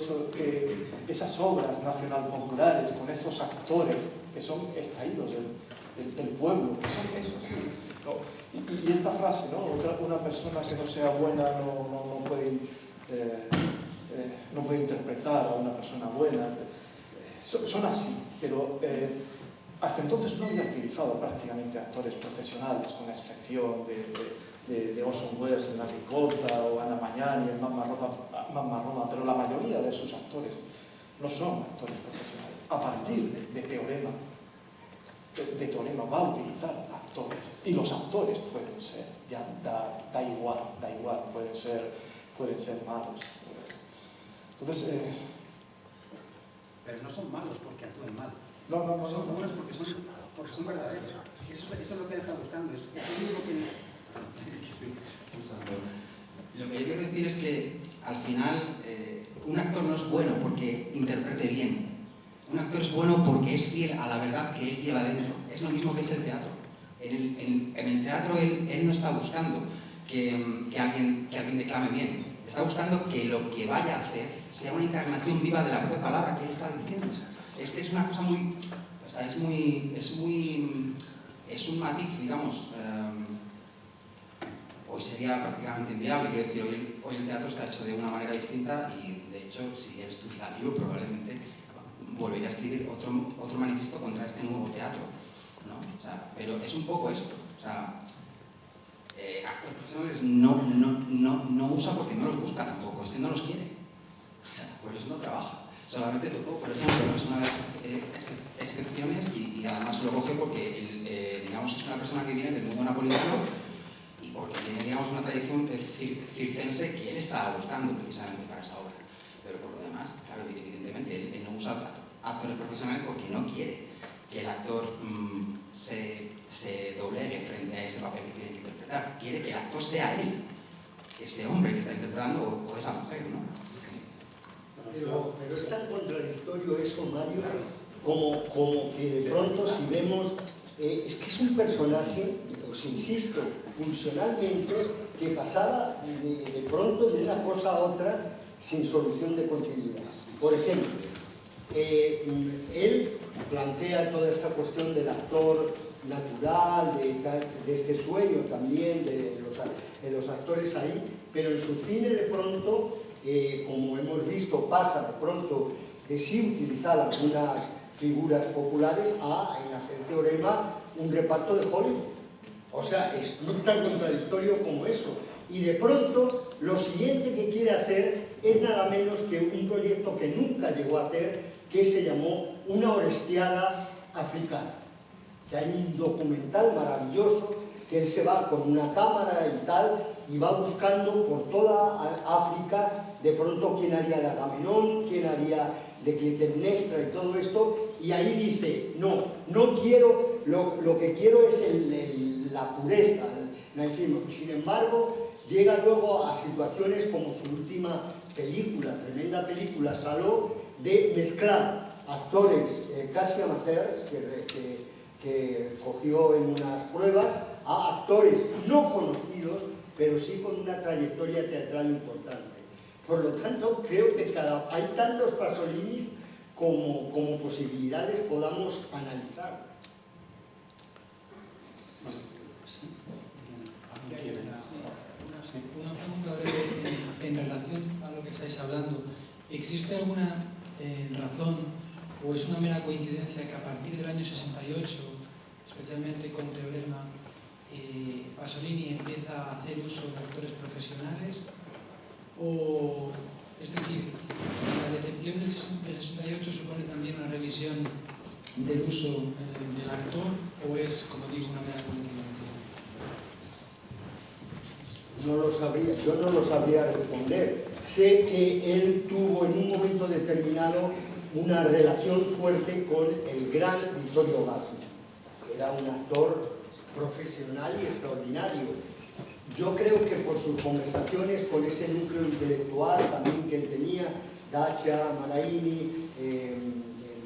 esas obras nacional-populares con esos actores que son extraídos del pueblo, que son esos, ¿no? Y esta frase, ¿no? Una persona que no sea buena no puede interpretar a una persona buena, son así, pero hasta entonces no había utilizado prácticamente actores profesionales, con excepción de Orson Welles en La Ricota o Ana Magnani en Mamma Roma, pero la mayoría de sus actores no son actores profesionales. A partir de Teorema va a utilizar actores, y los actores pueden ser, ya da igual, pueden ser malos. Entonces, pero no son malos porque actúen mal. No. Son buenos porque son verdaderos. Eso es lo que él está buscando. Eso es lo que estoy usando. Lo que yo quiero decir es que, al final, un actor no es bueno porque interprete bien. Un actor es bueno porque es fiel a la verdad que él lleva dentro. Es lo mismo que es el teatro. En el teatro él no está buscando que alguien declame bien. Está buscando que lo que vaya a hacer sea una encarnación viva de la propia palabra que él está diciendo. Es que es una cosa muy... O sea, es un matiz, digamos... hoy sería prácticamente inviable. Quiero decir, hoy el teatro está hecho de una manera distinta y, de hecho, si eres tú vivo, probablemente volvería a escribir otro manifiesto contra este nuevo teatro, ¿no? O sea, pero es un poco esto. O sea, actores profesionales no usa porque no los busca tampoco, es que no los quiere. O sea, por eso no trabaja. Solamente Totó, por ejemplo, no es una de las excepciones y además lo coge porque digamos, es una persona que viene del mundo napolitano y porque tiene, digamos, una tradición circense que él estaba buscando precisamente para esa obra. Pero por lo demás, claro, evidentemente él no usa actores profesionales porque no quiere que el actor se doblegue frente a ese papel que tiene que interpretar. Quiere que el actor sea él, ese hombre que está interpretando o esa mujer, ¿no? Pero es tan contradictorio eso, Mario, como que de pronto si vemos, es que es un personaje, os insisto, funcionalmente, que pasaba de pronto de una cosa a otra sin solución de continuidad. Por ejemplo, él plantea toda esta cuestión del actor natural, de este sueño también, de los actores ahí, pero en su cine de pronto, como hemos visto, pasa de pronto de sí utilizar algunas figuras populares a, en hacer Teorema, un reparto de Hollywood. O sea, es no tan contradictorio como eso. Y de pronto, lo siguiente que quiere hacer es nada menos que un proyecto que nunca llegó a hacer, que se llamó Una Orestiada Africana. Que hay un documental maravilloso, que él se va con una cámara y tal, y va buscando por toda África, de pronto quién haría de Agamenón, quién haría de Clitemnestra y todo esto, y ahí dice, no quiero, lo que quiero es la pureza, en fin. Y sin embargo, llega luego a situaciones como su última película, tremenda película, Saló, de mezclar actores casi amateurs, que cogió en unas pruebas, a actores no conocidos, pero sí con una trayectoria teatral importante. Por lo tanto, creo que hay tantos Pasolinis como posibilidades podamos analizar. Una pregunta breve en relación a lo que estáis hablando. ¿Existe alguna razón o es una mera coincidencia que a partir del año 68, especialmente con Teorema, Pasolini empieza a hacer uso de actores profesionales? O, es decir, la decepción del 68 supone también una revisión del uso del actor, o es, como digo, una mera coincidencia? Yo no lo sabría responder. Sé que él tuvo en un momento determinado una relación fuerte con el gran Vittorio Gassman, que era un actor profesional y extraordinario. Yo creo que por sus conversaciones con ese núcleo intelectual también que él tenía, Dacia, Maraini,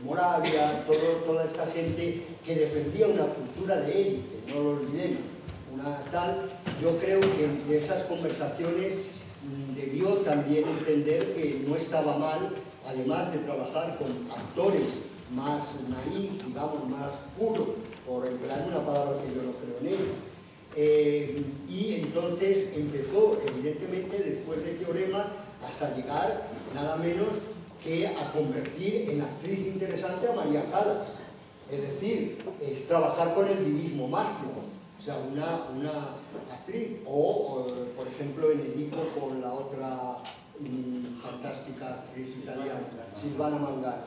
Moravia, toda esta gente que defendía una cultura de élite, no lo olvidemos, yo creo que de esas conversaciones debió también entender que no estaba mal, además de trabajar con actores más naif, digamos, más puros, por emplear una palabra que yo no creo en ella. Y entonces empezó, evidentemente, después de Teorema, hasta llegar nada menos que a convertir en actriz interesante a María Callas. Es decir, es trabajar con el divismo máximo. O sea, una actriz, o por ejemplo en Edipo con la otra fantástica actriz italiana, Silvana Mangano.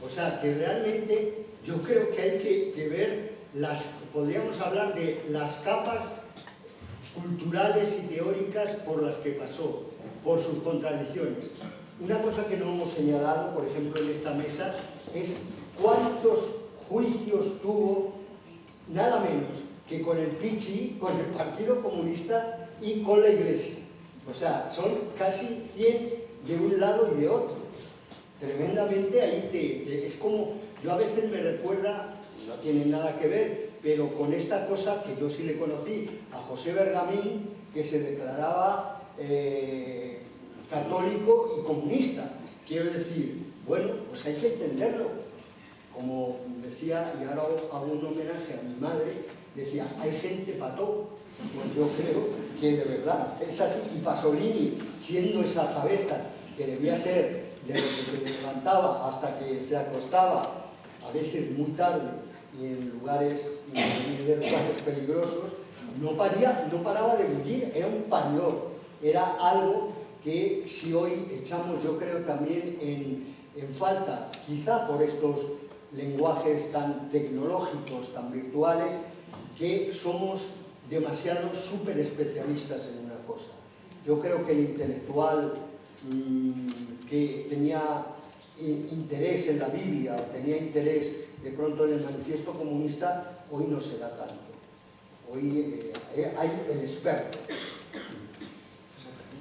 O sea, que realmente yo creo que hay que ver podríamos hablar de las capas culturales y teóricas por las que pasó, por sus contradicciones. Una cosa que no hemos señalado, por ejemplo, en esta mesa, es cuántos juicios tuvo, nada menos que con el PCI, con el Partido Comunista y con la Iglesia. O sea, son casi 100 de un lado y de otro. Tremendamente ahí es como, yo a veces me recuerda, no tiene nada que ver, pero con esta cosa que yo sí le conocí, a José Bergamín, que se declaraba católico y comunista. Quiero decir, bueno, pues hay que entenderlo. Como decía, y ahora hago un homenaje a mi madre, decía, hay gente pató. Pues yo creo que de verdad es así. Y Pasolini, siendo esa cabeza que debía ser de lo que se levantaba hasta que se acostaba, a veces muy tarde y en lugares peligrosos, no paraba de bullir, era un paridor, era algo que si hoy echamos, yo creo, también en falta, quizá por estos lenguajes tan tecnológicos, tan virtuales, que somos demasiado súper especialistas en una cosa. Yo creo que el intelectual que tenía interés en la Biblia, o tenía interés de pronto en el manifiesto comunista, hoy no se da tanto. Hoy hay el experto.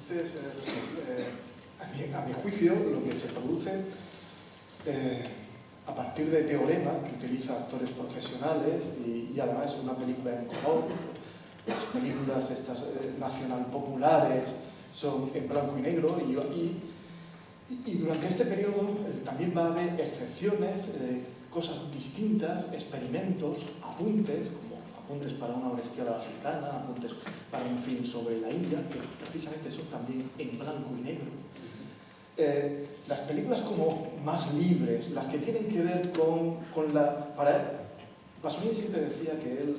Entonces, a mi juicio, lo que se produce a partir de Teorema, que utiliza actores profesionales y además es una película en color, las películas estas nacional populares son en blanco y negro y durante este periodo también va a haber excepciones, cosas distintas, experimentos, apuntes, como apuntes para una orestiada africana, apuntes para un film sobre la India, que precisamente son también en blanco y negro. Las películas como más libres, las que tienen que ver con la... Para él, Pasolini siempre decía que él,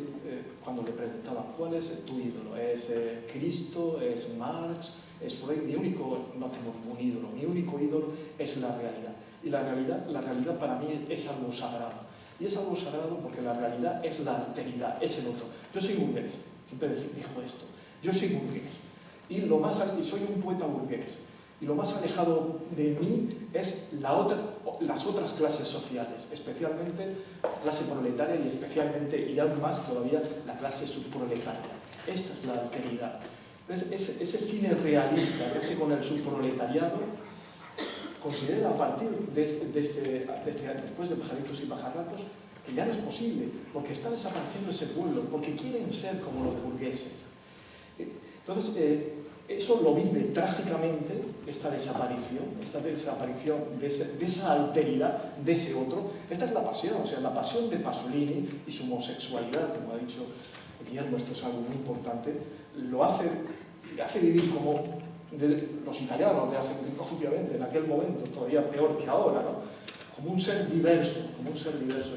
cuando le preguntaban ¿cuál es tu ídolo? ¿Es Cristo? ¿Es Marx? ¿Es Freud? No tengo ningún ídolo, mi único ídolo es la realidad. Y la realidad para mí es algo sagrado. Y es algo sagrado porque la realidad es la alteridad, es el otro. Yo soy burgués, siempre dijo esto. Yo soy burgués y soy un poeta burgués. Y lo más alejado de mí es las otras clases sociales, especialmente la clase proletaria y especialmente, y aún más todavía, la clase subproletaria. Esta es la alteridad. Ese cine realista que hace con el subproletariado considera a partir después de Pajaritos y Pajarracos que ya no es posible, porque está desapareciendo ese pueblo, porque quieren ser como los burgueses. Entonces, eso lo vive trágicamente, esta desaparición de esa alteridad, de ese otro. Esta es la pasión, o sea, la pasión de Pasolini y su homosexualidad, como ha dicho Guillermo, esto es algo muy importante, le hace vivir como los italianos le hacen, obviamente, en aquel momento, todavía peor que ahora, ¿no? Como un ser diverso,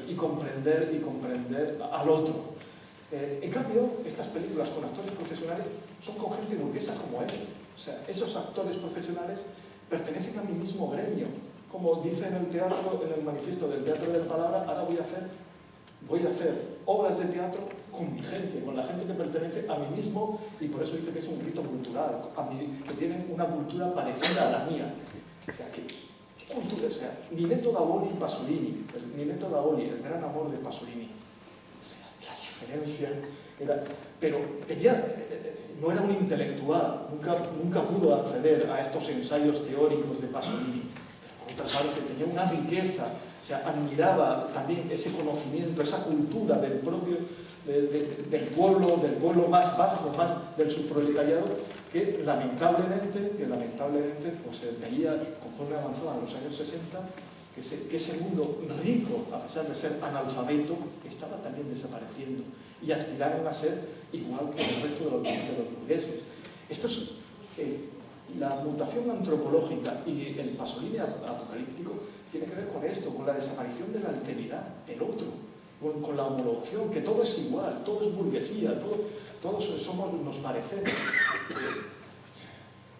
y comprender al otro. En cambio, estas películas con actores profesionales son con gente burguesa como él. O sea, esos actores profesionales pertenecen a mi mismo gremio. Como dice en el manifiesto del Teatro de la Palabra, ahora voy a hacer obras de teatro con mi gente, con la gente que pertenece a mí mismo, y por eso dice que es un rito cultural, que tienen una cultura parecida a la mía. O sea, ¿qué cultura? O sea, Ninetto Davoli y Pasolini, Ninetto Davoli, el gran amor de Pasolini. O sea, la diferencia era... Pero no era un intelectual, nunca pudo acceder a estos ensayos teóricos de Pasolini. Pero por otra parte tenía una riqueza, o sea, admiraba también ese conocimiento, esa cultura del pueblo más bajo, más del subproletariado, que lamentablemente pues, veía, conforme avanzaban los años 60, que ese mundo rico, a pesar de ser analfabeto, estaba también desapareciendo y aspiraron a ser igual que el resto de los burgueses. Esto es la mutación antropológica y el Pasolini apocalíptico tiene que ver con esto, con la desaparición de la alteridad, del otro, con la homologación, que todo es igual, todo es burguesía, todos nos parecemos.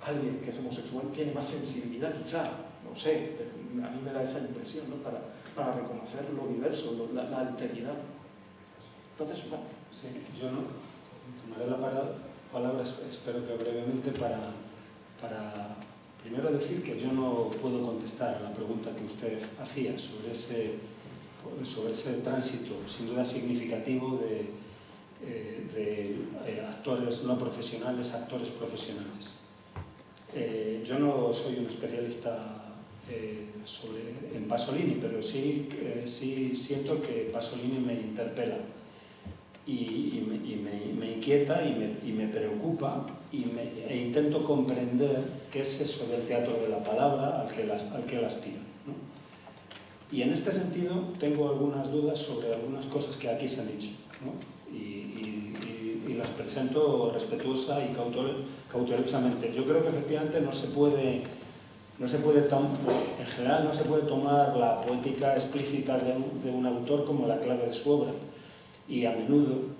Alguien que es homosexual tiene más sensibilidad quizá, no sé, pero a mí me da esa impresión, ¿no? para reconocer lo diverso, la alteridad. Entonces, bueno. Sí, yo no tomaré la palabra, espero que brevemente, para primero decir que yo no puedo contestar a la pregunta que usted hacía sobre ese tránsito sin duda significativo de actores no profesionales a actores profesionales. Yo no soy un especialista en Pasolini, pero sí siento que Pasolini me interpela y me inquieta y me preocupa e intento comprender qué es eso del teatro de la palabra al que él aspira, ¿no? Y en este sentido tengo algunas dudas sobre algunas cosas que aquí se han dicho, ¿no? Y las presento respetuosa y cautelosamente. Yo creo que efectivamente en general no se puede tomar la poética explícita de un autor como la clave de su obra, y a menudo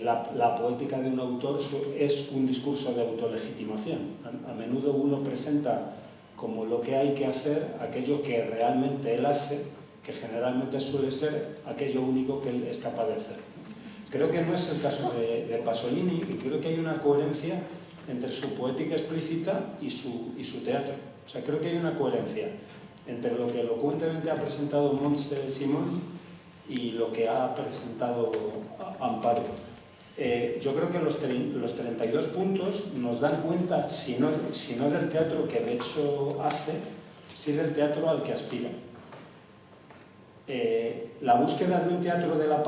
la poética de un autor es un discurso de autolegitimación. A menudo uno presenta como lo que hay que hacer, aquello que realmente él hace, que generalmente suele ser aquello único que él es capaz de hacer. Creo que no es el caso de Pasolini, y creo que hay una coherencia entre su poética explícita y su teatro. O sea, creo que hay una coherencia entre lo que elocuentemente ha presentado Montse Simón y lo que ha presentado Amparo. Yo creo que los 32 puntos nos dan cuenta, si no del teatro que de hecho hace, sí del teatro al que aspira. La búsqueda de un teatro de la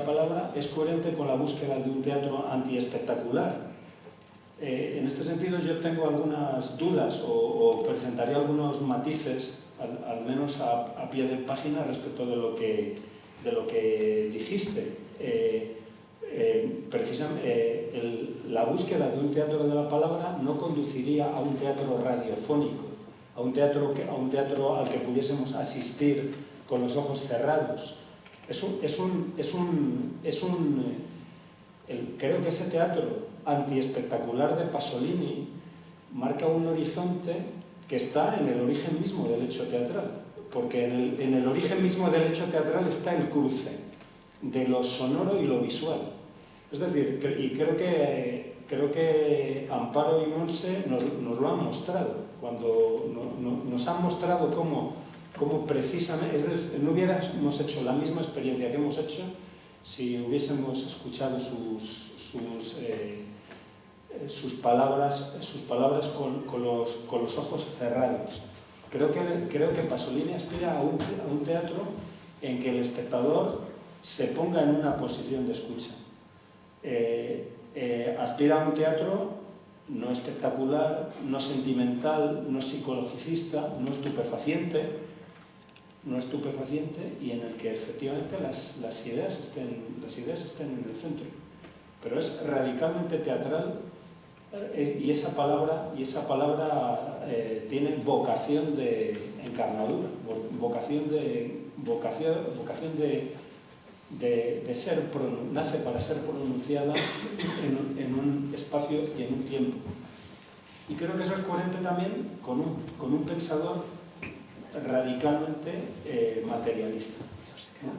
palabra es coherente con la búsqueda de un teatro antiespectacular. En este sentido yo tengo algunas dudas o presentaré algunos matices, al menos a pie de página, respecto de lo que dijiste. Precisamente la búsqueda de un teatro de la palabra no conduciría a un teatro radiofónico, a un teatro al que pudiésemos asistir con los ojos cerrados. Creo que ese teatro antiespectacular de Pasolini marca un horizonte que está en el origen mismo del hecho teatral, porque en el origen mismo del hecho teatral está el cruce de lo sonoro y lo visual. Es decir, y creo que Amparo y Montse nos lo han mostrado, cuando nos han mostrado cómo precisamente, es decir, no hubiéramos hecho la misma experiencia que hemos hecho si hubiésemos escuchado sus palabras con los ojos cerrados. Creo que Pasolini aspira a un teatro en que el espectador se ponga en una posición de escucha. Aspira a un teatro no espectacular, no sentimental, no psicologicista, no estupefaciente, y en el que efectivamente las ideas estén en el centro. Pero es radicalmente teatral, y esa palabra tiene vocación de encarnadura, vocación de ser, nace para ser pronunciada en un espacio y en un tiempo. Y creo que eso es coherente también con un pensador radicalmente materialista, ¿no?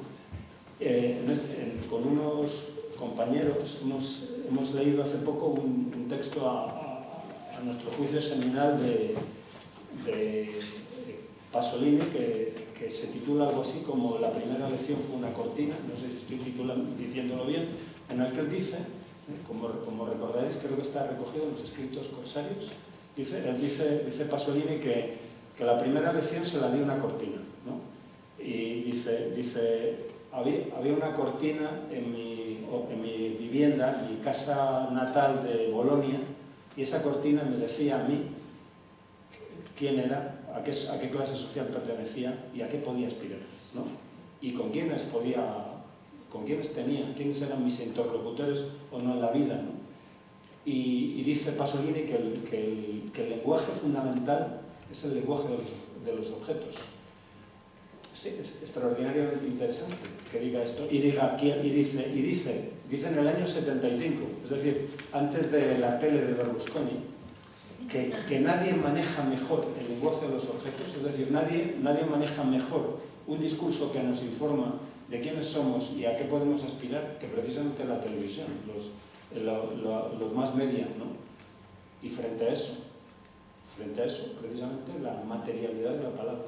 Con unos compañeros hemos leído hace poco un texto a nuestro juicio seminal de Pasolini que se titula algo así como La primera lección fue una cortina, no sé si estoy diciéndolo bien, en el que él dice, como recordaréis, creo que está recogido en los escritos corsarios, dice Pasolini que la primera lección se la dio una cortina, ¿no? Y dice había una cortina en mi vivienda, en mi casa natal de Bolonia, y esa cortina me decía a mí quién era, a qué clase social pertenecía y a qué podía aspirar, ¿no? Y con quiénes tenía, quiénes eran mis interlocutores o no en la vida, ¿no? Y dice Pasolini que el lenguaje fundamental es el lenguaje de los objetos. Sí, es extraordinariamente interesante que diga esto y dice en el año 75, es decir, antes de la tele de Berlusconi, que nadie maneja mejor el lenguaje de los objetos, es decir, nadie maneja mejor un discurso que nos informa de quiénes somos y a qué podemos aspirar que precisamente la televisión, los más media, ¿no? Y frente a eso, precisamente la materialidad de la palabra,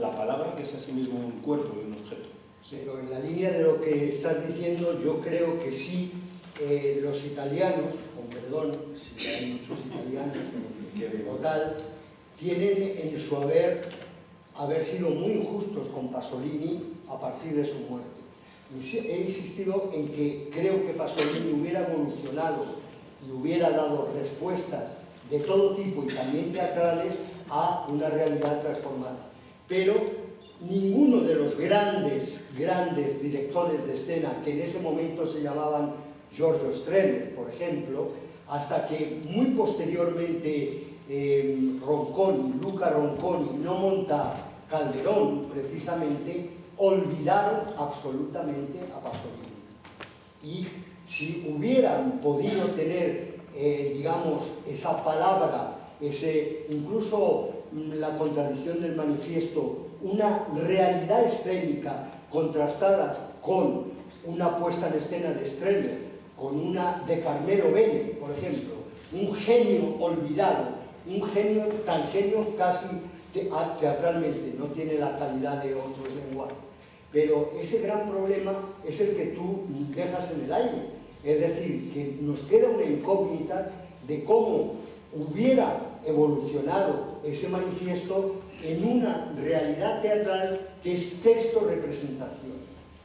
la palabra que es asimismo un cuerpo y un objeto. ¿Sí? Pero en la línea de lo que estás diciendo, yo creo que sí, los italianos, con perdón si hay muchos italianos o tal, tienen en su haber sido muy injustos con Pasolini a partir de su muerte. He insistido en que creo que Pasolini hubiera evolucionado y hubiera dado respuestas de todo tipo y también teatrales a una realidad transformada. Pero ninguno de los grandes directores de escena, que en ese momento se llamaban Giorgio Strehler, por ejemplo, hasta que muy posteriormente Luca Ronconi no monta Calderón, precisamente, olvidaron absolutamente a Pasolini. Y si hubieran podido tener digamos, esa palabra, incluso la contradicción del manifiesto, una realidad escénica contrastada con una puesta en escena de Strehler, con una de Carmelo Bene, por ejemplo, un genio olvidado, un genio tan genio casi teatralmente, no tiene la calidad de otros lenguajes. Pero ese gran problema es el que tú dejas en el aire, es decir, que nos queda una incógnita de cómo hubiera evolucionado ese manifiesto en una realidad teatral que es texto-representación.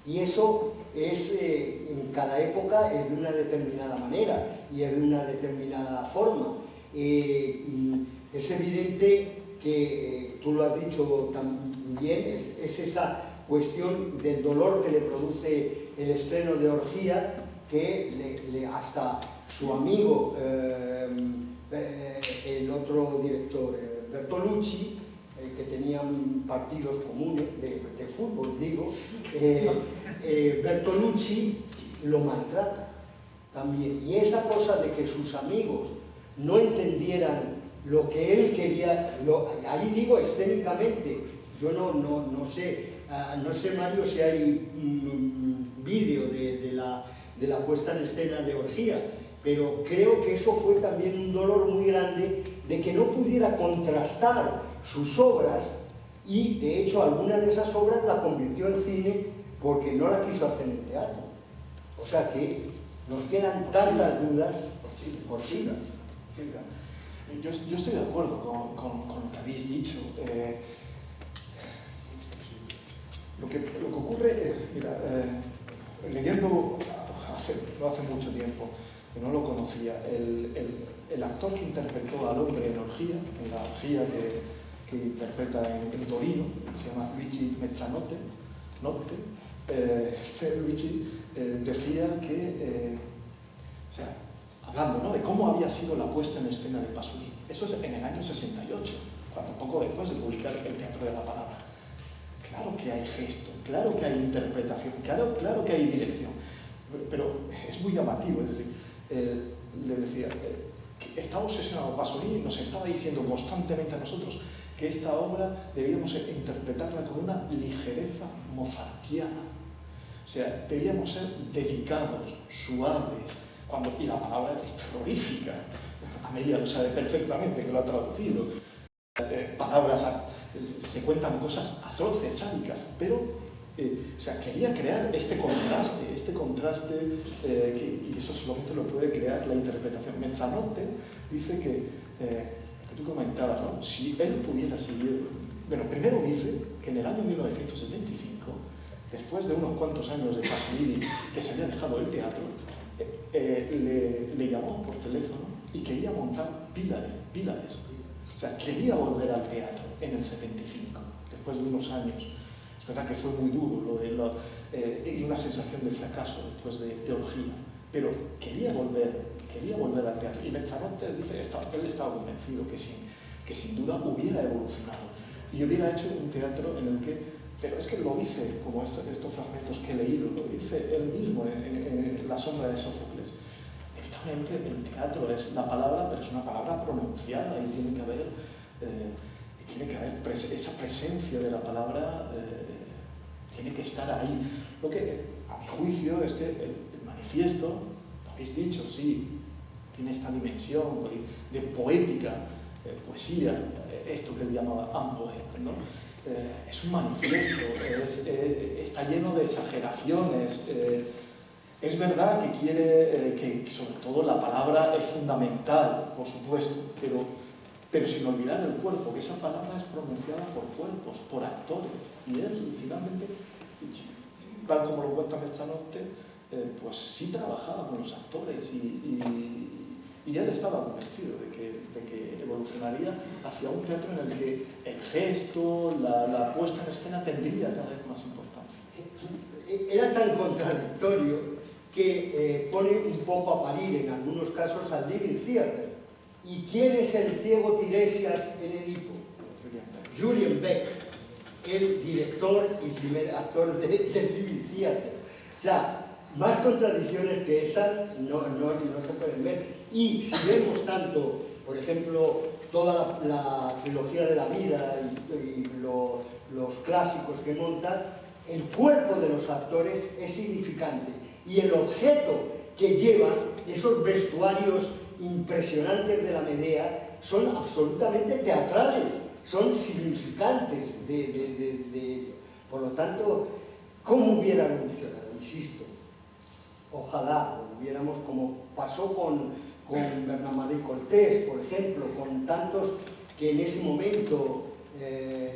Y eso es, en cada época es de una determinada manera y es de una determinada forma. Es evidente que, tú lo has dicho también, es esa cuestión del dolor que le produce el estreno de Orgía, que hasta su amigo, el otro director, Bertolucci, que tenían partidos comunes de fútbol, digo, Bertolucci lo maltrata también. Y esa cosa de que sus amigos no entendieran lo que él quería, ahí digo escénicamente, yo no sé, Mario, si hay un vídeo de la puesta en escena de Orgía, pero creo que eso fue también un dolor muy grande de que no pudiera contrastar sus obras, y de hecho alguna de esas obras la convirtió en cine porque no la quiso hacer en teatro. O sea que nos quedan tantas dudas. Orgía. Yo estoy de acuerdo con lo que habéis dicho. Lo que ocurre, mira, leyendo no hace mucho tiempo, que no lo conocía, el actor que interpretó al hombre en Orgía, en la Orgía que interpreta en Torino, se llama Luigi Mezzanotte, Luigi decía que, o sea, hablando, ¿no?, de cómo había sido la puesta en escena de Pasolini. Eso es en el año 68, poco después de publicar El Teatro de la Palabra. Claro que hay gesto, claro que hay interpretación, claro que hay dirección, pero es muy llamativo. Es decir, le decía, que estaba obsesionado Pasolini, nos estaba diciendo constantemente a nosotros que esta obra debíamos interpretarla con una ligereza mozartiana. O sea, debíamos ser delicados, suaves, y la palabra es terrorífica. Amelia lo sabe perfectamente, que lo ha traducido. Se cuentan cosas atroces, sádicas, pero o sea, quería crear este contraste, y eso solamente lo puede crear la interpretación. Mezzanotte dice que tú comentabas, ¿no?, si él hubiera seguido... Bueno, primero dice que en el año 1975, después de unos cuantos años de Pasolini, que se había dejado el teatro, le llamó por teléfono y quería montar Pilares. O sea, quería volver al teatro en el 75, después de unos años. Es verdad que fue muy duro y una sensación de fracaso después de Orgía, pero quería volver al teatro. Y Mezzanotte dice, él estaba convencido que sin duda hubiera evolucionado y hubiera hecho un teatro en el que... Pero es que lo dice, como estos fragmentos que he leído, lo dice él mismo en La sombra de Sófocles. Evidentemente el teatro es la palabra, pero es una palabra pronunciada y tiene que haber esa presencia de la palabra, tiene que estar ahí. Lo que, a mi juicio, es que el manifiesto, lo habéis dicho, sí, tiene esta dimensión de poética, poesía, esto que él llamaba un poème, ¿no? Es un manifiesto, está lleno de exageraciones. Es verdad que quiere que sobre todo la palabra es fundamental, por supuesto, pero sin olvidar el cuerpo, que esa palabra es pronunciada por cuerpos, por actores. Y él finalmente, tal como lo cuenta Mezzanotte, pues sí trabajaba con los actores y él estaba convencido de que evolucionaría hacia un teatro en el que el gesto, la puesta en escena tendría cada vez más importancia. Era tan contradictorio que pone un poco a parir en algunos casos al Living Theatre. ¿Y quién es el ciego Tiresias en Edipo? Julian Beck, el director y primer actor del Living Theatre. O sea, más contradicciones que esas no se pueden ver. Y si vemos tanto, por ejemplo, toda la trilogía de la vida y los clásicos que montan, el cuerpo de los actores es significante y el objeto que llevan, esos vestuarios impresionantes de la Medea, son absolutamente teatrales, son significantes por lo tanto, ¿cómo hubiera evolucionado? Insisto, ojalá hubiéramos, como pasó con Bernard-Marie Cortés, por ejemplo, con tantos que en ese momento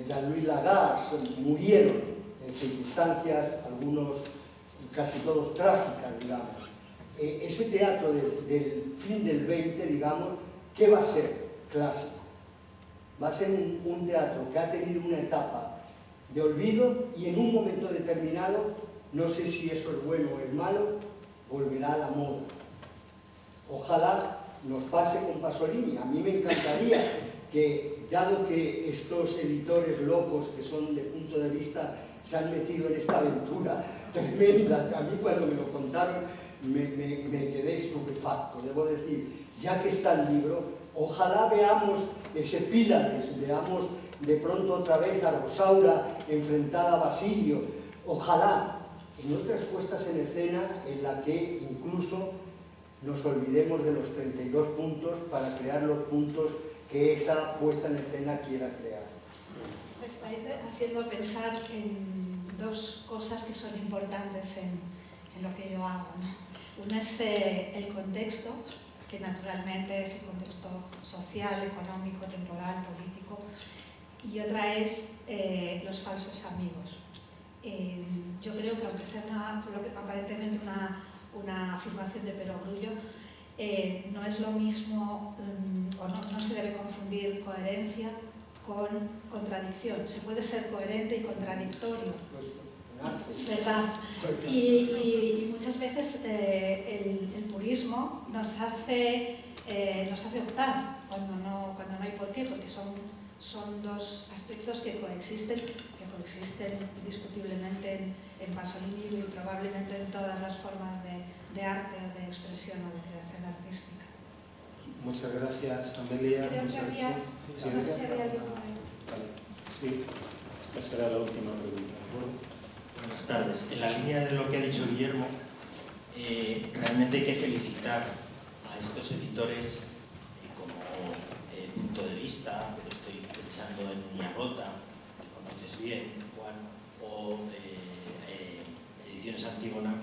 Jean-Louis Lagarce murieron en circunstancias, algunos casi todos trágicas, digamos. Ese teatro del fin del 20, digamos, ¿qué va a ser? Clásico. Va a ser un teatro que ha tenido una etapa de olvido y en un momento determinado, no sé si eso es bueno o es malo, volverá a la moda. Ojalá nos pase con Pasolini. A mí me encantaría que, dado que estos editores locos que son de punto de vista se han metido en esta aventura tremenda, a mí cuando me lo contaron me quedé estupefacto, debo decir, ya que está el libro, ojalá veamos ese Pílades, veamos de pronto otra vez a Rosaura enfrentada a Basilio, ojalá en otras puestas en escena en la que incluso nos olvidemos de los 32 puntos para crear los puntos que esa puesta en escena quiera crear. Me estáis haciendo pensar en dos cosas que son importantes en lo que yo hago, ¿no? Una es el contexto, que naturalmente es el contexto social, económico, temporal, político, y otra es los falsos amigos. Yo creo que aunque sea aparentemente una afirmación de perogrullo, no es lo mismo, o no se debe confundir coherencia con contradicción. Se puede ser coherente y contradictorio, ¿verdad? Y muchas veces el purismo nos hace optar cuando no hay por qué, porque son dos aspectos que coexisten indiscutiblemente en Pasolini y probablemente en todas las formas de arte o de expresión o de creación artística. Muchas gracias, Amelia. Creo que había alguien por ahí. Vale. Sí, esta será la última pregunta. Buenas tardes. En la línea de lo que ha dicho Guillermo, realmente hay que felicitar a estos editores como Punto de Vista, pero estoy pensando en Uniagota, que conoces bien, Juan, o Ediciones Antígona,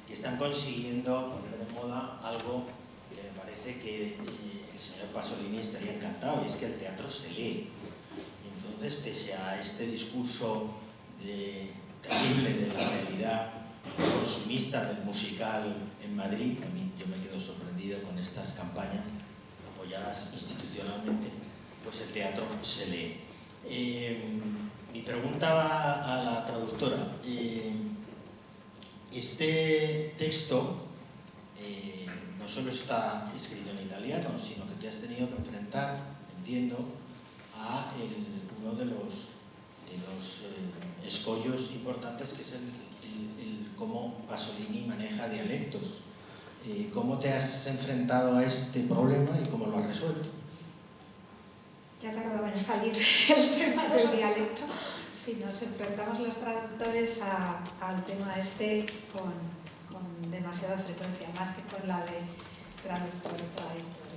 que están consiguiendo poner de moda algo que me parece que el señor Pasolini estaría encantado, y es que el teatro se lee. Entonces, pese a este discurso terrible de la realidad consumista del musical en Madrid, yo me quedo sorprendido con estas campañas apoyadas institucionalmente, pues el teatro se lee. Mi pregunta va a la traductora. Este texto no solo está escrito en italiano, sino que te has tenido que enfrentar, entiendo, a uno de los escollos importantes, que es el cómo Pasolini maneja dialectos. ¿Cómo te has enfrentado a este problema y cómo lo has resuelto? Ya tardaba en salir el tema del dialecto. Sí, nos enfrentamos los traductores al tema este con demasiada frecuencia, más que con la de traductor-traductor.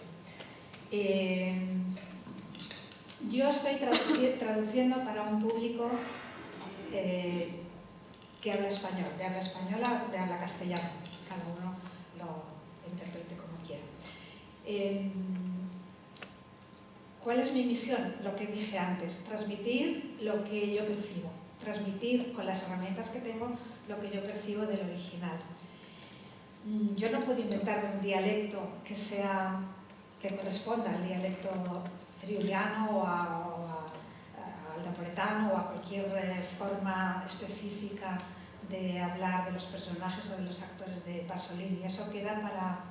Yo estoy traduciendo para un público que habla español, de habla española, de habla castellana. Cada uno lo interprete como quiera. ¿Cuál es mi misión? Lo que dije antes, transmitir lo que yo percibo, transmitir con las herramientas que tengo lo que yo percibo del original. Yo no puedo inventarme un dialecto que corresponda al dialecto friuliano o al napoletano o a cualquier forma específica de hablar de los personajes o de los actores de Pasolini. Eso queda para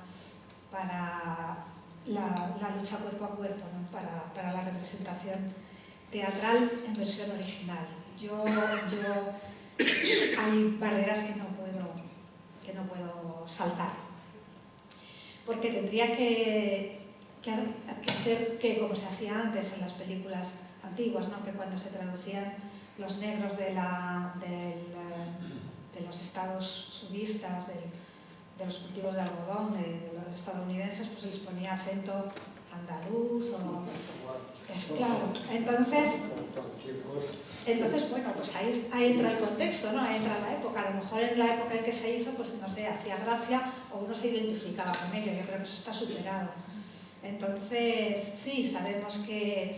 la lucha cuerpo a cuerpo, ¿no? para la representación teatral en versión original. Hay barreras que no puedo saltar. porque tendría que hacer que como se hacía antes en las películas antiguas, ¿no? Que cuando se traducían los negros de los estados sudistas, de los cultivos de algodón, de los estadounidenses, pues se les ponía acento andaluz o... Claro, entonces bueno, pues ahí entra el contexto, ¿no? Ahí entra la época. A lo mejor en la época en que se hizo, pues no sé, hacía gracia o uno se identificaba con ello. Yo creo que eso está superado. Entonces, sí, sabemos que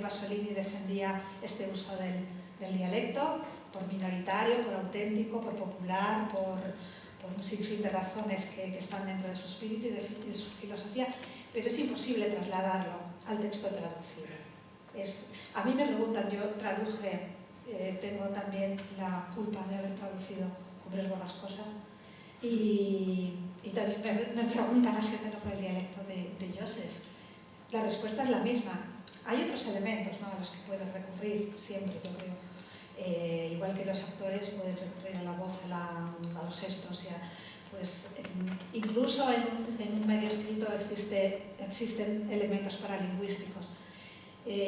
Pasolini defendía este uso del dialecto por minoritario, por auténtico, por popular, por un sinfín de razones que están dentro de su espíritu y de su filosofía, pero es imposible trasladarlo al texto traducido. A mí me preguntan, yo traduje, tengo también la culpa de haber traducido Cumbres Borrascosas, y también me pregunta la gente por el dialecto de Joseph. La respuesta es la misma. Hay otros elementos, ¿no?, a los que puedes recurrir siempre, yo creo. Igual que los actores pueden recurrir a la voz, a los gestos, pues incluso en un medio escrito existen elementos paralingüísticos.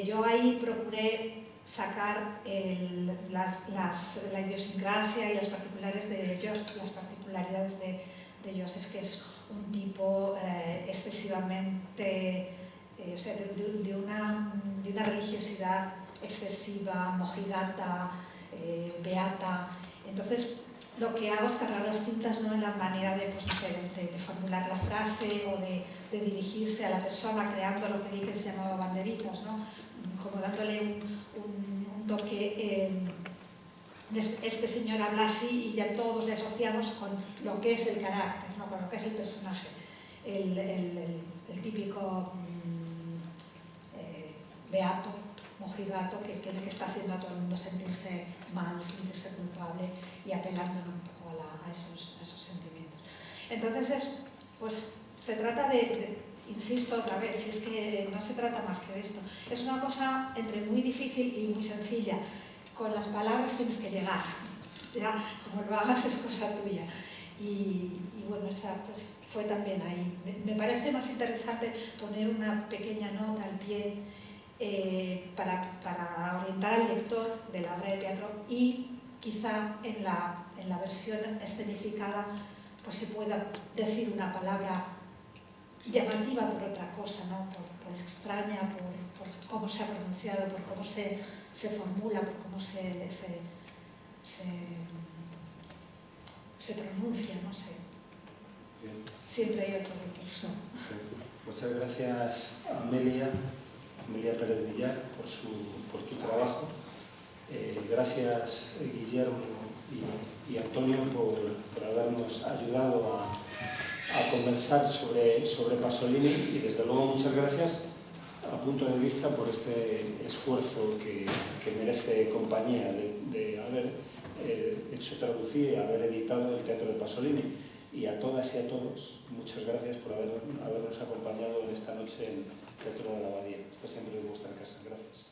Yo ahí procuré sacar la idiosincrasia y las particularidades de Joseph, que es un tipo excesivamente, o sea, de una religiosidad excesiva, mojigata, beata. Entonces, lo que hago es cargar las cintas, ¿no?, en la manera de, pues, no sé, de formular la frase o de dirigirse a la persona, creando lo que Dickens llamaba banderitas, ¿no?, como dándole un toque. Este señor habla así y ya todos le asociamos con lo que es el carácter, ¿no?, con lo que es el personaje, el típico beato, mojigato, que está haciendo a todo el mundo sentirse mal, sentirse culpable y apelando un poco a esos sentimientos. Entonces, pues se trata insisto otra vez, si es que no se trata más que de esto, es una cosa entre muy difícil y muy sencilla. Con las palabras tienes que llegar, ya como lo hagas es cosa tuya. Y bueno, esa pues fue también ahí. Me parece más interesante poner una pequeña nota al pie para orientar al lector de la obra de teatro, y quizá en la versión escenificada pues se pueda decir una palabra llamativa por otra cosa, ¿no?, por extraña, por cómo se ha pronunciado, por cómo se formula, por cómo se pronuncia, no sé. Bien. Siempre hay otro recurso. Muchas gracias, Amelia Pérez Villar, por tu trabajo. Gracias, Guillermo y Antonio, por habernos ayudado a conversar sobre Pasolini, y desde luego muchas gracias a Punto de Vista por este esfuerzo que merece compañía de haber hecho traducir y haber editado el teatro de Pasolini. Y a todas y a todos, muchas gracias por habernos acompañado en esta noche en Teatro de la Abadía. Esta siempre es vuestra casa. Gracias.